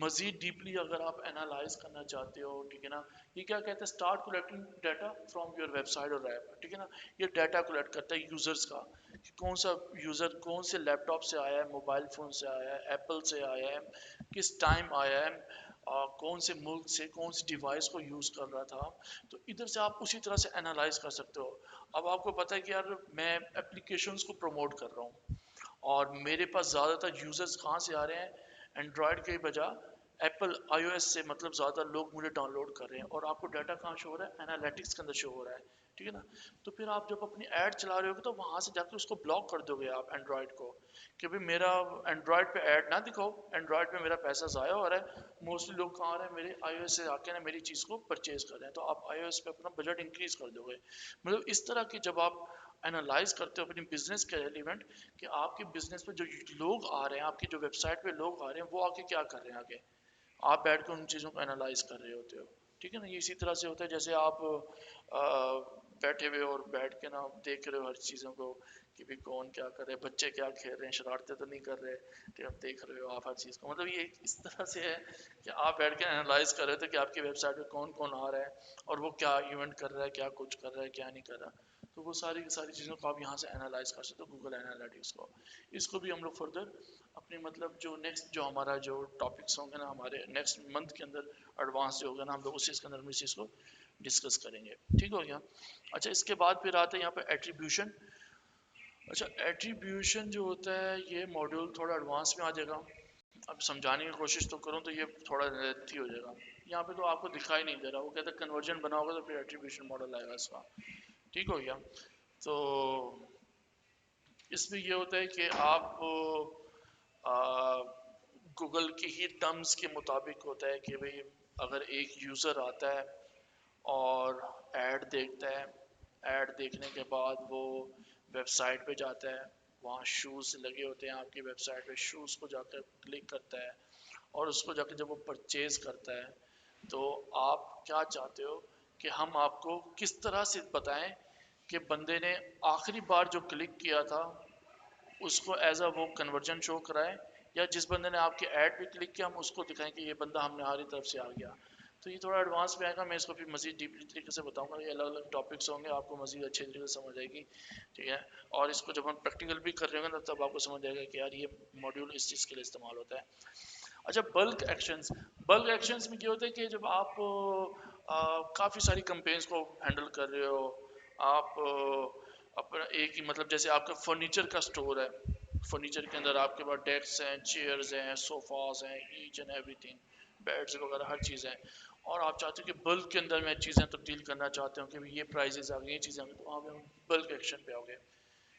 S1: مزید ڈیپلی اگر آپ انالائز کرنا چاہتے ہو، ٹھیک ہے نا، یہ کیا کہتے ہیں start collecting data from your website اور ایپ، ٹھیک ہے نا، یہ ڈیٹا کلیکٹ کرتا ہے یوزرز کا کہ کون سا یوزر کون سے لیپ ٹاپ سے آیا ہے، موبائل فون سے آیا ہے، ایپل سے آیا ہے، کس ٹائم آیا ہے، کون سے ملک سے کون سی ڈیوائس کو یوز کر رہا تھا، تو ادھر سے آپ اسی طرح سے انالائز کر سکتے ہو۔ اب آپ کو پتہ ہے کہ یار میں اپلیکیشنز کو پروموٹ کر رہا ہوں اور میرے پاس زیادہ تر یوزرز کہاں سے آ رہے ہیں، اینڈرائڈ کے بجائے ایپل آئی او ایس سے مطلب زیادہ لوگ مجھے ڈاؤن لوڈ کر رہے ہیں، اور آپ کو ڈیٹا کہاں شو ہو رہا ہے، انالیٹکس کے اندر شو ہو رہا ہے، ٹھیک ہے نا، تو پھر آپ جب اپنی ایڈ چلا رہے ہوگے تو وہاں سے جا کے اس کو بلاک کر دو گے آپ اینڈرائڈ کو کہ بھائی میرا اینڈرائڈ پہ ایڈ نہ دکھاؤ، اینڈرائڈ پہ میرا پیسہ ضائع ہو رہا ہے، موسٹلی لوگ کہاں آ رہے ہیں میرے آئی او ایس سے آ کے نا میری چیز کو پرچیز کر رہے ہیں، تو آپ آئی او ایس پہ اپنا بجٹ انکریز کر دو گے، مطلب اس طرح کی جب آپ انالائز کرتے ہو اپنی بزنس کے ایلیمنٹ کہ آپ کے بزنس پہ جو لوگ آ رہے ہیں آپ کی جو ویب سائٹ پہ لوگ آ رہے ہیں وہ آ کے کیا کر رہے ہیں آگے، آپ بیٹھ کے ان چیزوں کو انالائز کر رہے ہوتے ہو، ٹھیک ہے نا. یہ اسی طرح سے ہوتا ہے جیسے آپ بیٹھے ہوئے اور بیٹھ کے نا دیکھ رہے ہو ہر چیزوں کو کہ بھی کون کیا کر رہے ہیں, بچے کیا کھیل رہے ہیں, شرارتیں تو نہیں کر رہے, کہ آپ دیکھ رہے ہو آپ ہر چیز کو. مطلب یہ اس طرح سے ہے کہ آپ بیٹھ کے انالائز کر رہے تھے کہ آپ کی ویب سائٹ پہ کون کون آ رہا ہے اور وہ کیا ایونٹ کر رہا ہے, کیا کچھ کر رہا ہے, کیا نہیں کر رہا. تو وہ ساری کی ساری چیزوں کو آپ یہاں سے انالائز کر سکتے ہو گوگل انالیٹکس کو. اس کو بھی ہم لوگ فردر اپنے مطلب جو نیکسٹ جو ہمارا جو ٹاپکس ہوں گے نا ہمارے نیکسٹ منتھ کے اندر ایڈوانس جو ہوگا نا ہم لوگ اس چیز کے اندر اس چیز کو ڈسکس کریں گے. ٹھیک ہو گیا. اچھا اس کے بعد پھر آتا ہے یہاں پہ ایٹریبیوشن. اچھا ایٹریبیوشن جو ہوتا ہے یہ ماڈیول تھوڑا ایڈوانس میں آ جائے گا. اب سمجھانے کی کوشش تو کروں تو یہ تھوڑا لیندی ہو جائے گا. یہاں پہ تو آپ کو دکھائی نہیں دے رہا, وہ کہتا ہے کنورژن بنا ہوگا تو پھر ایٹریبیوشن ماڈل آئے گا اس کا. ٹھیک ہو گیا. تو اس میں یہ ہوتا ہے کہ آپ گوگل کی ہی ٹرمز کے مطابق ہوتا ہے کہ بھئی اگر ایک یوزر آتا ہے اور ایڈ دیکھتا ہے, ایڈ دیکھنے کے بعد وہ ویب سائٹ پہ جاتا ہے, وہاں شوز لگے ہوتے ہیں آپ کی ویب سائٹ پہ, شوز کو جا کر کلک کرتا ہے اور اس کو جا کے جب وہ پرچیز کرتا ہے تو آپ کیا چاہتے ہو کہ ہم آپ کو کس طرح سے بتائیں کہ بندے نے آخری بار جو کلک کیا تھا اس کو ایز اے وہ کنورژن شو کرائے, یا جس بندے نے آپ کے ایڈ پہ کلک کیا ہم اس کو دکھائیں کہ یہ بندہ ہم نے ہماری طرف سے آ گیا. تو یہ تھوڑا ایڈوانس میں آئے گا, میں اس کو پھر مزید ڈیپلی طریقے سے بتاؤں گا. یہ الگ الگ ٹاپکس ہوں گے, آپ کو مزید اچھے طریقے سے سمجھ آئے گی. ٹھیک ہے. اور اس کو جب ہم پریکٹیکل بھی کر رہے ہوں گے نا تب آپ کو سمجھ آئے گا کہ یار یہ ماڈیول اس چیز کے لیے استعمال ہوتا ہے. اچھا بلک ایکشنز. بلک ایکشنز میں کیا ہوتا ہے کہ جب آپ کافی ساری کمپینز کو ہینڈل کر رہے ہو, آپ اپنا ایک ہی مطلب جیسے آپ کا فرنیچر کا سٹور ہے, فرنیچر کے اندر آپ کے پاس ڈیسک ہیں, چیئرز ہیں, صوفاز ہیں, each and everything, beds وغیرہ ہر چیز ہیں, اور آپ چاہتے ہو کہ بلک کے اندر میں چیزیں تبدیل کرنا چاہتے ہوں کہ یہ پرائزز آ گئی, یہ چیزیں آ گئی, تو وہاں پہ ہم بلک ایکشن پہ آ گئے.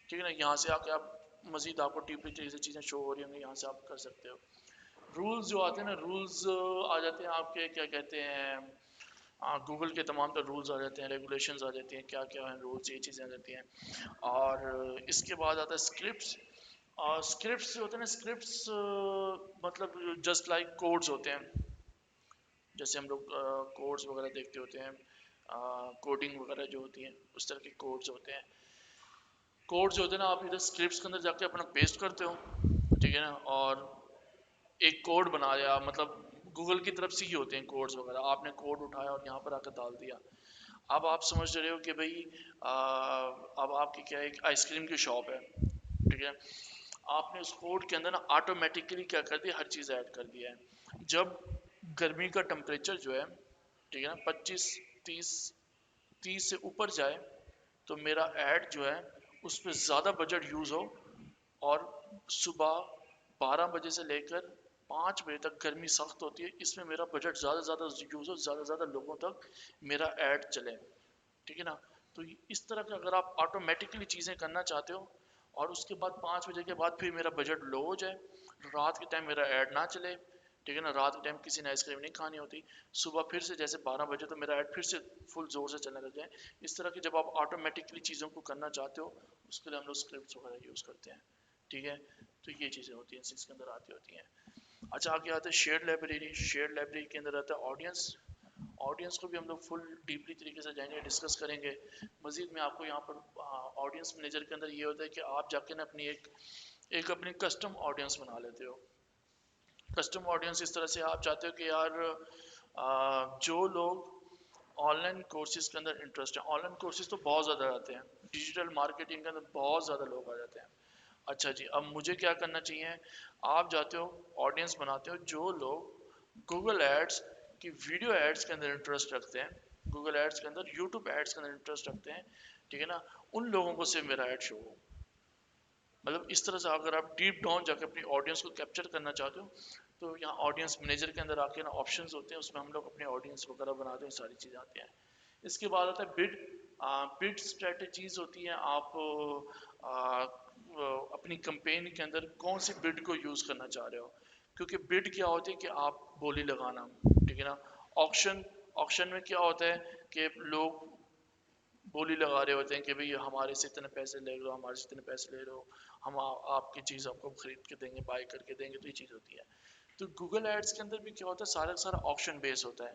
S1: ٹھیک ہے نا. یہاں سے آ کے آپ مزید آپ کو ڈیپلی طریقے سے چیزیں شو ہو رہی ہوں گی, یہاں سے آپ کر سکتے ہو. رولز جو آتے ہیں نا, رولز آ جاتے ہیں آپ کے کیا کہتے ہیں گوگل کے تمام تر رولز آ جاتے ہیں, ریگولیشنز آ جاتی ہیں, کیا کیا ہیں رولز, یہ چیزیں آ جاتی ہیں. اور اس کے بعد آتا ہے اسکرپٹس. اور اسکرپٹس جو ہوتے ہیں نا, اسکرپٹس مطلب جسٹ لائک کوڈز ہوتے ہیں, جیسے ہم لوگ کوڈز وغیرہ دیکھتے ہوتے ہیں, کوڈنگ وغیرہ جو ہوتی ہیں اس طرح کے کوڈز ہوتے ہیں. کوڈز جو ہوتے ہیں نا آپ ادھر اسکرپٹس کے اندر جا کے اپنا پیسٹ کرتے ہو, ٹھیک ہے نا, اور ایک کوڈ بنا لیا, مطلب گوگل کی طرف سے ہی ہوتے ہیں کوڈز وغیرہ, آپ نے کوڈ اٹھایا اور یہاں پر آ کر ڈال دیا. اب آپ سمجھ رہے ہو کہ بھائی اب آپ کی کیا ایک آئس کریم کی شاپ ہے, ٹھیک ہے, آپ نے اس کوڈ کے اندر نا آٹومیٹکلی کیا کر دیا, ہر چیز ایڈ کر دیا ہے. جب گرمی کا ٹمپریچر جو ہے, ٹھیک ہے نا, 25 30 سے اوپر جائے تو میرا ایڈ جو ہے اس پہ زیادہ بجٹ یوز ہو, اور صبح 12 بجے سے لے کر 5 بجے تک گرمی سخت ہوتی ہے, اس میں میرا بجٹ زیادہ سے زیادہ یوز ہو, زیادہ سے زیادہ لوگوں تک میرا ایڈ چلے. ٹھیک ہے نا. تو اس طرح کا اگر آپ آٹومیٹکلی چیزیں کرنا چاہتے ہو, اور اس کے بعد 5 بجے کے بعد پھر میرا بجٹ لو ہو جائے, رات کے ٹائم میرا ایڈ نہ چلے, ٹھیک ہے نا, رات کے ٹائم کسی نے آئس کریم نہیں کھانی ہوتی, صبح پھر سے جیسے 12 بجے تو میرا ایڈ پھر سے فل زور سے چلنے لگ جائے. اس طرح کی جب آپ آٹومیٹکلی چیزوں کو کرنا چاہتے ہو اس کے لیے ہم لوگ اسکرپٹس وغیرہ یوز کرتے ہیں. ٹھیک ہے. تو یہ چیزیں ہوتی ہیں اس کے اندر آتی ہوتی ہیں. اچھا آگے آتے ہیں شیئرڈ لائبریری. شیئرڈ لائبریری کے اندر آتا ہے آڈینس. آڈینس کو بھی ہم لوگ فل ڈیپلی طریقے سے جائیں گے, ڈسکس کریں گے. مزید میں آپ کو یہاں پر آڈینس مینیجر کے اندر یہ ہوتا ہے کہ آپ جا کے نا اپنی ایک اپنی کسٹم آڈینس بنا لیتے ہو. کسٹم آڈینس اس طرح سے آپ چاہتے ہو کہ یار جو لوگ آن لائن کورسز کے اندر انٹرسٹ ہے, آن لائن کورسز تو بہت زیادہ آتے ہیں, ڈیجیٹل مارکیٹنگ کے اندر بہت زیادہ لوگ آ جاتے ہیں. اچھا جی, اب مجھے کیا کرنا چاہیے, آپ جاتے ہو آڈینس بناتے ہو جو لوگ گوگل ایڈس کی ویڈیو ایڈس کے اندر انٹرسٹ رکھتے ہیں, گوگل ایڈس کے اندر, یوٹیوب ایڈس کے اندر انٹرسٹ رکھتے ہیں, ٹھیک ہے نا, ان لوگوں کو صرف میرا ایڈ شو ہو. مطلب اس طرح سے اگر آپ ڈیپ ڈاؤن جا کے اپنی آڈینس کو کیپچر کرنا چاہتے ہو تو یہاں آڈینس مینیجر کے اندر آ کے نا آپشنز ہوتے ہیں, اس میں ہم لوگ اپنے آڈینس وغیرہ بناتے ہیں, ساری چیزیں آتی ہیں. اس کے بعد آتا ہے بڈ. بڈ اسٹریٹجیز ہوتی ہیں, آپ اپنی کمپین کے اندر کون سی بڈ کو یوز کرنا چاہ رہے ہو, کیونکہ بڈ کیا ہوتی ہے کہ آپ بولی لگانا, ٹھیک ہے نا. آکشن میں کیا ہوتا ہے کہ لوگ بولی لگا رہے ہوتے ہیں کہ بھئی ہمارے سے اتنے پیسے لے لو, ہمارے سے اتنے پیسے لے لو, ہم آپ کی چیز آپ کو خرید کے دیں گے, بائی کر کے دیں گے. تو یہ چیز ہوتی ہے. تو گوگل ایڈس کے اندر بھی کیا ہوتا ہے, سارا آکشن بیس ہوتا ہے.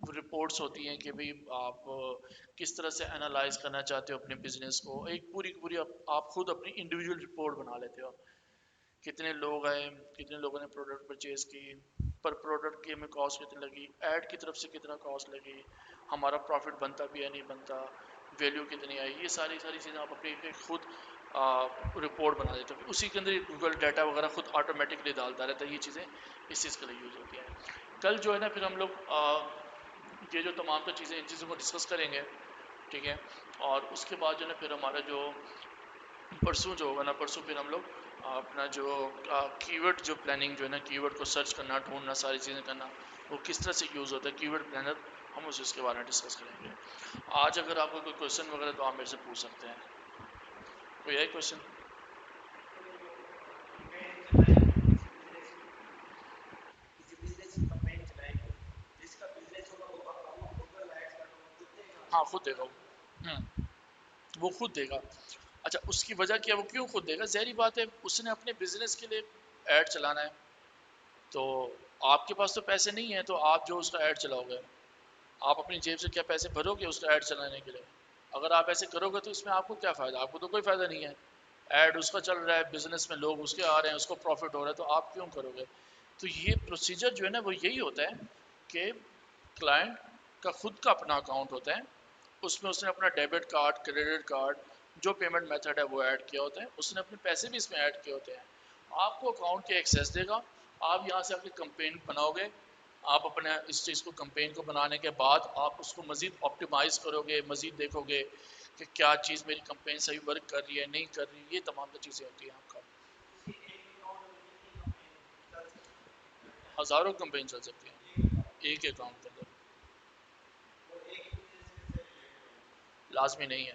S1: رپورٹس ہوتی ہیں کہ بھئی آپ کس طرح سے انالائز کرنا چاہتے ہو اپنے بزنس کو، ایک پوری کی پوری آپ خود اپنی انڈیویجول رپورٹ بنا لیتے ہو، کتنے لوگ آئے، کتنے لوگوں نے پروڈکٹ پرچیز کی، پر پروڈکٹ کی ہمیں کاسٹ کتنی لگی، ایڈ کی طرف سے کتنا کاسٹ لگی، ہمارا پروفٹ بنتا بھی ہے نہیں بنتا، ویلیو کتنی آئی، یہ ساری ساری چیزیں آپ اپنی خود رپورٹ بنا دیتے ہو، اسی کے اندر گوگل ڈیٹا وغیرہ خود آٹومیٹکلی ڈالتا رہتا ہے، یہ چیزیں اس چیز کے لیے یوز ہوتی ہیں۔ کل جو ہے نا پھر ہم لوگ یہ جو تمام تو چیزیں ان چیزوں کو ڈسکس کریں گے، ٹھیک ہے، اور اس کے بعد جو ہے نا پھر ہمارا جو پرسوں جو ہوگا نا، پرسوں پھر ہم لوگ اپنا جو کی ورڈ جو پلاننگ جو ہے نا، کی ورڈ کو سرچ کرنا، ڈھونڈنا، ساری چیزیں کرنا، وہ کس طرح سے یوز ہوتا ہے کی ورڈ پلانر، ہم اس کے بارے میں ڈسکس کریں گے۔ آج اگر آپ کو کوئی کوشچن وغیرہ تو آپ میرے سے پوچھ سکتے ہیں، کوئی ہے کوشچن؟ ہاں خود دے گا وہ، وہ خود دے گا۔ اچھا اس کی وجہ کیا، وہ کیوں خود دے گا؟ ظاہری بات ہے اس نے اپنے بزنس کے لیے ایڈ چلانا ہے، تو آپ کے پاس تو پیسے نہیں ہیں، تو آپ جو اس کا ایڈ چلاؤ گے، آپ اپنی جیب سے کیا پیسے بھرو گے اس کا ایڈ چلانے کے لیے؟ اگر آپ ایسے کرو گے تو اس میں آپ کو کیا فائدہ؟ آپ کو تو کوئی فائدہ نہیں ہے، ایڈ اس کا چل رہا ہے، بزنس میں لوگ اس کے آ رہے ہیں، اس کو پروفٹ ہو رہا ہے، تو آپ کیوں کرو گے؟ تو یہ پروسیجر جو ہے نا وہ یہی ہوتا ہے کہ کلائنٹ کا خود کا اپنا اکاؤنٹ ہوتا ہے، اس میں اس نے اپنا ڈیبٹ کارڈ، کریڈٹ کارڈ، جو پیمنٹ میتھڈ ہے وہ ایڈ کیا ہوتا ہے، اس نے اپنے پیسے بھی اس میں ایڈ کیے ہوتے ہیں، آپ کو اکاؤنٹ کے ایکسیس دے گا، آپ یہاں سے اپنی کمپین بناؤ گے، آپ اپنے اس چیز کو کمپین کو بنانے کے بعد آپ اس کو مزید آپٹیمائز کرو گے، مزید دیکھو گے کہ کیا چیز میری کمپین صحیح ورک کر رہی ہے نہیں کر رہی، یہ تمام تو چیزیں ہوتی ہیں آپ کا۔ ہزاروں کمپین چل سکتی ہیں ایک اکاؤنٹ کے اندر، لازمی نہیں ہے۔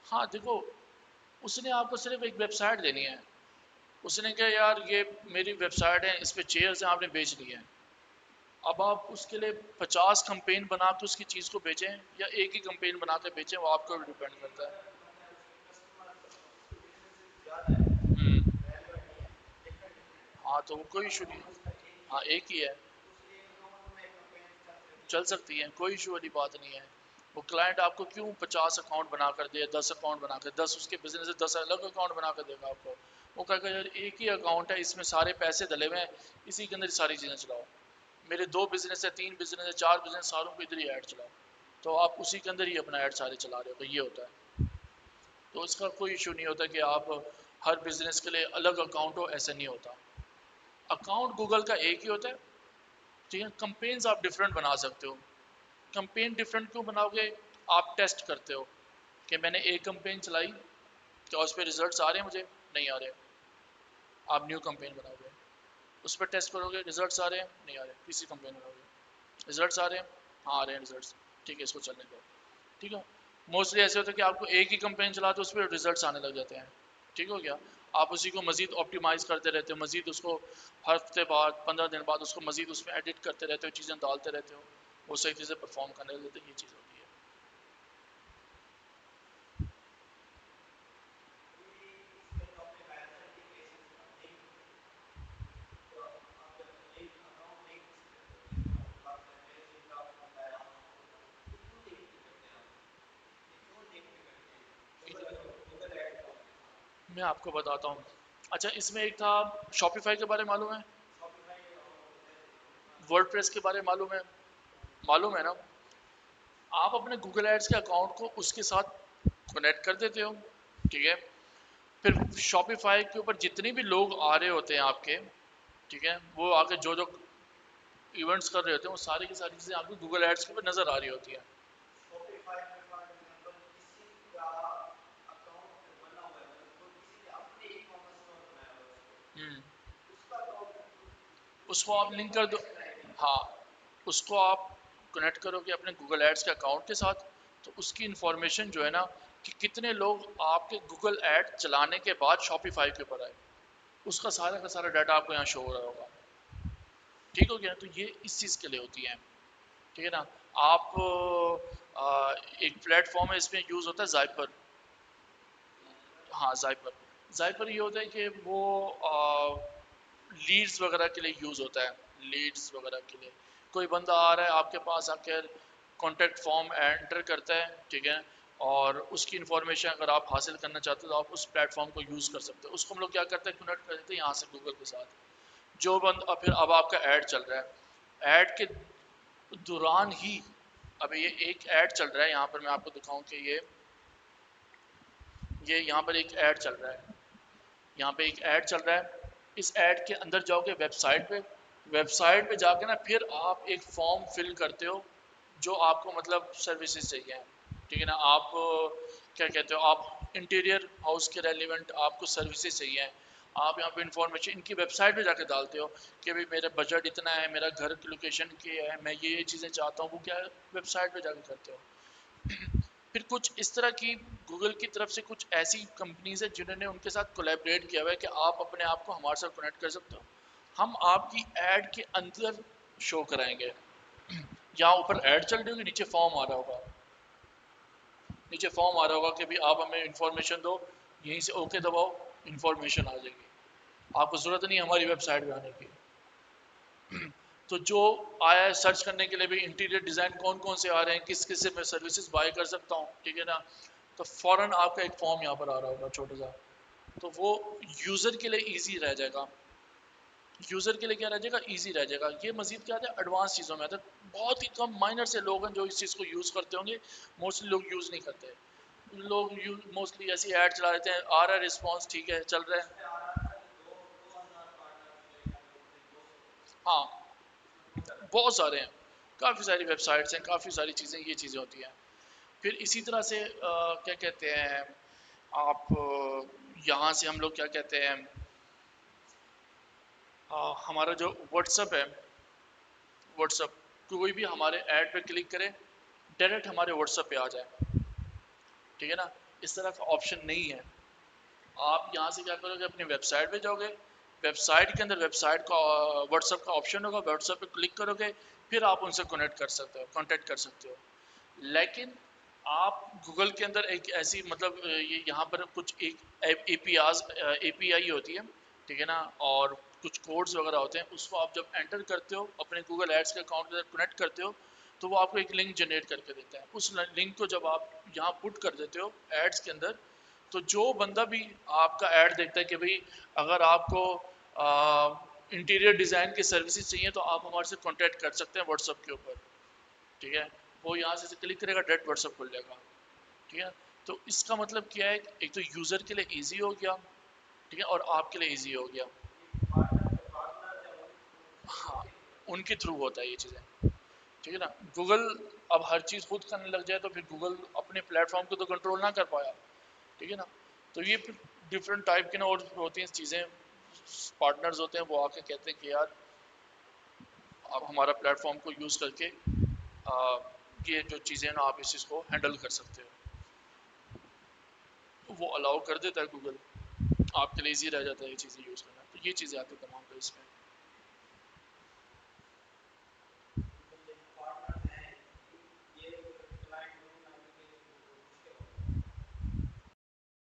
S1: ہاں دیکھو، اس نے آپ کو صرف ایک ویب سائٹ دینی ہے، اس نے کہا یار یہ میری ویب سائٹ ہے، اس پہ چیئرز ہیں، آپ نے بیچ لی ہیں، اب آپ اس کے لیے 50 کمپین بنا کے اس کی چیز کو بیچیں یا ایک ہی کمپین بنا کے بیچیں، وہ آپ کو ڈیپینڈ کرتا ہے۔ ہاں تو وہ کوئی ایشو نہیں ہے، ہاں ایک ہی ہے، چل سکتی ہیں، کوئی ایشو والی بات نہیں ہے۔ وہ کلائنٹ آپ کو کیوں 50 اکاؤنٹ بنا کر دے، 10 اکاؤنٹ بنا کر، 10 اس کے بزنس سے 10 الگ اکاؤنٹ بنا کر دے گا آپ کو؟ وہ کہے گا یار ایک ہی اکاؤنٹ ہے، اس میں سارے پیسے ڈلے ہوئے ہیں، اسی کے اندر ساری چیزیں چلاؤ، میرے 2 بزنس ہے، 3 بزنس ہے، 4 بزنس، ساروں کو ادھر ہی ایڈ چلاؤ، تو آپ اسی کے اندر ہی اپنا ایڈ سارے چلا رہے ہو، تو یہ ہوتا ہے۔ تو اس کا کوئی ایشو نہیں ہوتا کہ آپ ہر بزنس کے لیے الگ اکاؤنٹ ہو، ایسا نہیں ہوتا، اکاؤنٹ گوگل کا ایک ہی ہوتا ہے، ٹھیک ہے، کمپینز آپ ڈفرینٹ بنا سکتے ہو، کمپین ڈفرینٹ کیوں بناؤ گے؟ آپ ٹیسٹ کرتے ہو کہ میں نے ایک کمپین چلائی، کیا اس پہ ریزلٹس آ رہے ہیں مجھے؟ نہیں آ رہے، آپ نیو کمپین بناؤ گے، اس پہ ٹیسٹ کرو گے، ریزلٹس آ رہے ہیں نہیں آ رہے، کسی کمپین بناؤ گے، ریزلٹس آ رہے ہیں، ہاں آ رہے ہیں ریزلٹس، ٹھیک ہے اس کو چلنے دو، ٹھیک ہے۔ موسٹلی ایسے ہوتا ہے کہ آپ کو ایک ہی کمپین چلاتے اس پہ ریزلٹس آنے لگ جاتے ہیں، ٹھیک ہو گیا، آپ اسی کو مزید آپٹیمائز کرتے رہتے ہو، مزید اس کو ہر ہفتے بعد، 15 دن بعد اس کو مزید اس میں ایڈٹ کرتے رہتے ہو، چیزیں ڈالتے رہتے ہو، وہ صحیح چیزیں پرفارم کرنے لگتے ہیں، یہ چیز ہوتی ہے۔ میں آپ کو بتاتا ہوں، اچھا اس میں ایک تھا شاپیفائی کے بارے میں معلوم ہے، ورڈ پریس کے بارے میں معلوم ہے، معلوم ہے نا؟ آپ اپنے گوگل ایڈس کے اکاؤنٹ کو اس کے ساتھ کنیکٹ کر دیتے ہو، ٹھیک ہے، پھر شاپیفائی کے اوپر جتنے بھی لوگ آ رہے ہوتے ہیں آپ کے، ٹھیک ہے، وہ آگے جو جو ایونٹس کر رہے ہوتے ہیں، وہ ساری کی ساری چیزیں آپ کو گوگل ایڈس کے اوپر نظر آ رہی ہوتی ہیں۔ ہوں، اس کو آپ لنک کر دو، ہاں اس کو آپ کنیکٹ کرو گے اپنے گوگل ایڈس کے اکاؤنٹ کے ساتھ، تو اس کی انفارمیشن جو ہے نا کہ کتنے لوگ آپ کے گوگل ایڈ چلانے کے بعد شاپیفائی کے اوپر آئے، اس کا سارا ڈاٹا آپ کو یہاں شو ہو رہا ہوگا، ٹھیک ہو گیا؟ تو یہ اس چیز کے لیے ہوتی ہیں، ٹھیک ہے نا؟ آپ ایک پلیٹ فارم ہے، اس میں یوز ہوتا ہے زائپر، ہاں زائپر، زائپر یہ ہوتا ہے کہ وہ لیڈز وغیرہ کے لیے یوز ہوتا ہے، لیڈز وغیرہ کے لیے کوئی بندہ آ رہا ہے آپ کے پاس آ کے کانٹیکٹ فارم انٹر کرتا ہے، ٹھیک ہے، اور اس کی انفارمیشن اگر آپ حاصل کرنا چاہتے ہو تو آپ اس پلیٹ فارم کو یوز کر سکتے ہو. اس کو ہم لوگ کیا کرتے ہیں، کنیکٹ کر دیتے ہیں یہاں سے گوگل کے ساتھ. جو بند پھر اب آپ کا ایڈ چل رہا ہے، ایڈ کے دوران ہی ابھی یہ ایک ایڈ چل رہا ہے یہاں پر میں آپ کو دکھاؤں کہ یہ یہاں پر ایک ایڈ چل رہا ہے، یہاں پہ ایک ایڈ چل رہا ہے. اس ایڈ کے اندر جاؤ گے ویب سائٹ پہ، ویب سائٹ پہ جا کے نا پھر آپ ایک فارم فل کرتے ہو جو آپ کو مطلب سروسز چاہیے، ٹھیک ہے نا. آپ کیا کہتے ہو، آپ انٹیریئر ہاؤس کے ریلیونٹ آپ کو سروسز چاہیے، آپ یہاں پہ انفارمیشن ان کی ویب سائٹ پہ جا کے ڈالتے ہو کہ بھائی میرا بجٹ اتنا ہے، میرا گھر کی لوکیشن کیا ہے، میں یہ چیزیں چاہتا ہوں، وہ کیا ہے ویب سائٹ پہ جا کے کرتے ہو. پھر کچھ اس طرح کی گوگل کی طرف سے کچھ ایسی کمپنیز ہیں جنہوں نے ان کے ساتھ کولیبریٹ کیا ہوا ہے کہ آپ اپنے آپ کو ہمارے ساتھ کنیکٹ کر سکتے ہو. ہم آپ کی ایڈ کے اندر شو کرائیں گے، جہاں اوپر ایڈ چل رہی ہوگی نیچے فارم آ رہا ہوگا، نیچے فارم آ رہا ہوگا کہ بھی آپ ہمیں انفارمیشن دو، یہیں سے اوکے دباؤ، انفارمیشن آ جائے گی، آپ کو ضرورت نہیں ہماری ویب سائٹ پہ آنے کی. تو جو آیا ہے سرچ کرنے کے لیے بھی انٹیریئر ڈیزائن کون کون سے آ رہے ہیں، کس کس سے میں سروسز بائی کر سکتا ہوں، ٹھیک ہے نا، تو فوراً آپ کا ایک فارم یہاں پر آ رہا ہوگا چھوٹا سا. تو وہ یوزر کے لیے ایزی رہ جائے گا، یوزر کے لیے کیا رہ جائے گا، ایزی رہ جائے گا. یہ مزید کیا ہے ایڈوانس چیزوں میں آتا ہے، بہت ہی کم مائنر سے لوگ ہیں جو اس چیز کو یوز کرتے ہوں گے، موسٹلی لوگ یوز نہیں کرتے. لوگ موسٹلی ایسی ایڈ چلا دیتے ہیں، آ رہا ہے رسپانس ٹھیک ہے چل رہا ہے. ہاں بہت سارے ہیں، کافی ساری ویب سائٹس ہیں، کافی ساری چیزیں، یہ چیزیں ہوتی ہیں. پھر اسی طرح سے کیا کہتے ہیں آپ یہاں سے ہم لوگ کیا کہتے ہیں ہمارا جو واٹس اپ ہے، واٹس اپ کوئی بھی ہمارے ایڈ پہ کلک کرے ڈائریکٹ ہمارے واٹس اپ پہ آ جائے، ٹھیک ہے نا. اس طرح کا آپشن نہیں ہے. آپ یہاں سے کیا کرو گے، اپنی ویب سائٹ پہ جاؤ گے، ویب سائٹ کے اندر ویب سائٹ کا واٹس اپ کا آپشن ہوگا، واٹس اپ پہ کلک کرو گے پھر آپ ان سے کنیکٹ کر سکتے ہو، کانٹیکٹ کر سکتے ہو. لیکن آپ گوگل کے اندر ایک ایسی مطلب یہاں پر کچھ ایک اے پی آئی ہوتی ہے، ٹھیک ہے نا، اور کچھ کوڈز وغیرہ ہوتے ہیں، اس کو آپ جب انٹر کرتے ہو اپنے گوگل ایڈس کے اکاؤنٹ کے ساتھ کنیکٹ کرتے ہو تو وہ آپ کو ایک لنک جنریٹ کر کے دیتا ہے. اس لنک کو جب آپ یہاں پٹ کر دیتے ہو ایڈس کے اندر، تو جو بندہ بھی آپ کا ایڈ دیکھتا ہے کہ بھئی اگر آپ کو انٹیریئر ڈیزائن کی سروسز چاہیے تو آپ ہمارے سے کانٹیکٹ کر سکتے ہیں واٹس ایپ کے اوپر، ٹھیک ہے. وہ یہاں سے کلک کرے گا ڈائریکٹ واٹس ایپ کھل جائے گا، ٹھیک ہے. تو اس کا مطلب کیا ہے، ایک تو یوزر کے لیے ایزی ہو گیا، ٹھیک ہے، اور آپ کے لیے ایزی ہو گیا. ہاں ان کے تھرو ہوتا ہے یہ چیزیں، ٹھیک ہے نا. گوگل اب ہر چیز خود کرنے لگ جائے تو پھر گوگل اپنے پلیٹ فارم کو تو کنٹرول نہ کر پایا، ٹھیک ہے نا. تو یہ پھر ڈفرینٹ ٹائپ کے نا اور ہوتی ہیں چیزیں، پارٹنرز ہوتے ہیں وہ آ کے کہتے ہیں کہ یار آپ ہمارا پلیٹ فارم کو یوز کر کے یہ جو چیزیں نا آپ اس چیز کو ہینڈل کر سکتے ہو، وہ الاؤ کر دیتا ہے گوگل، آپ کے لیے ایزی رہ جاتا ہے یہ چیزیں یوز کرنا. تو یہ چیزیں آتی ہیں.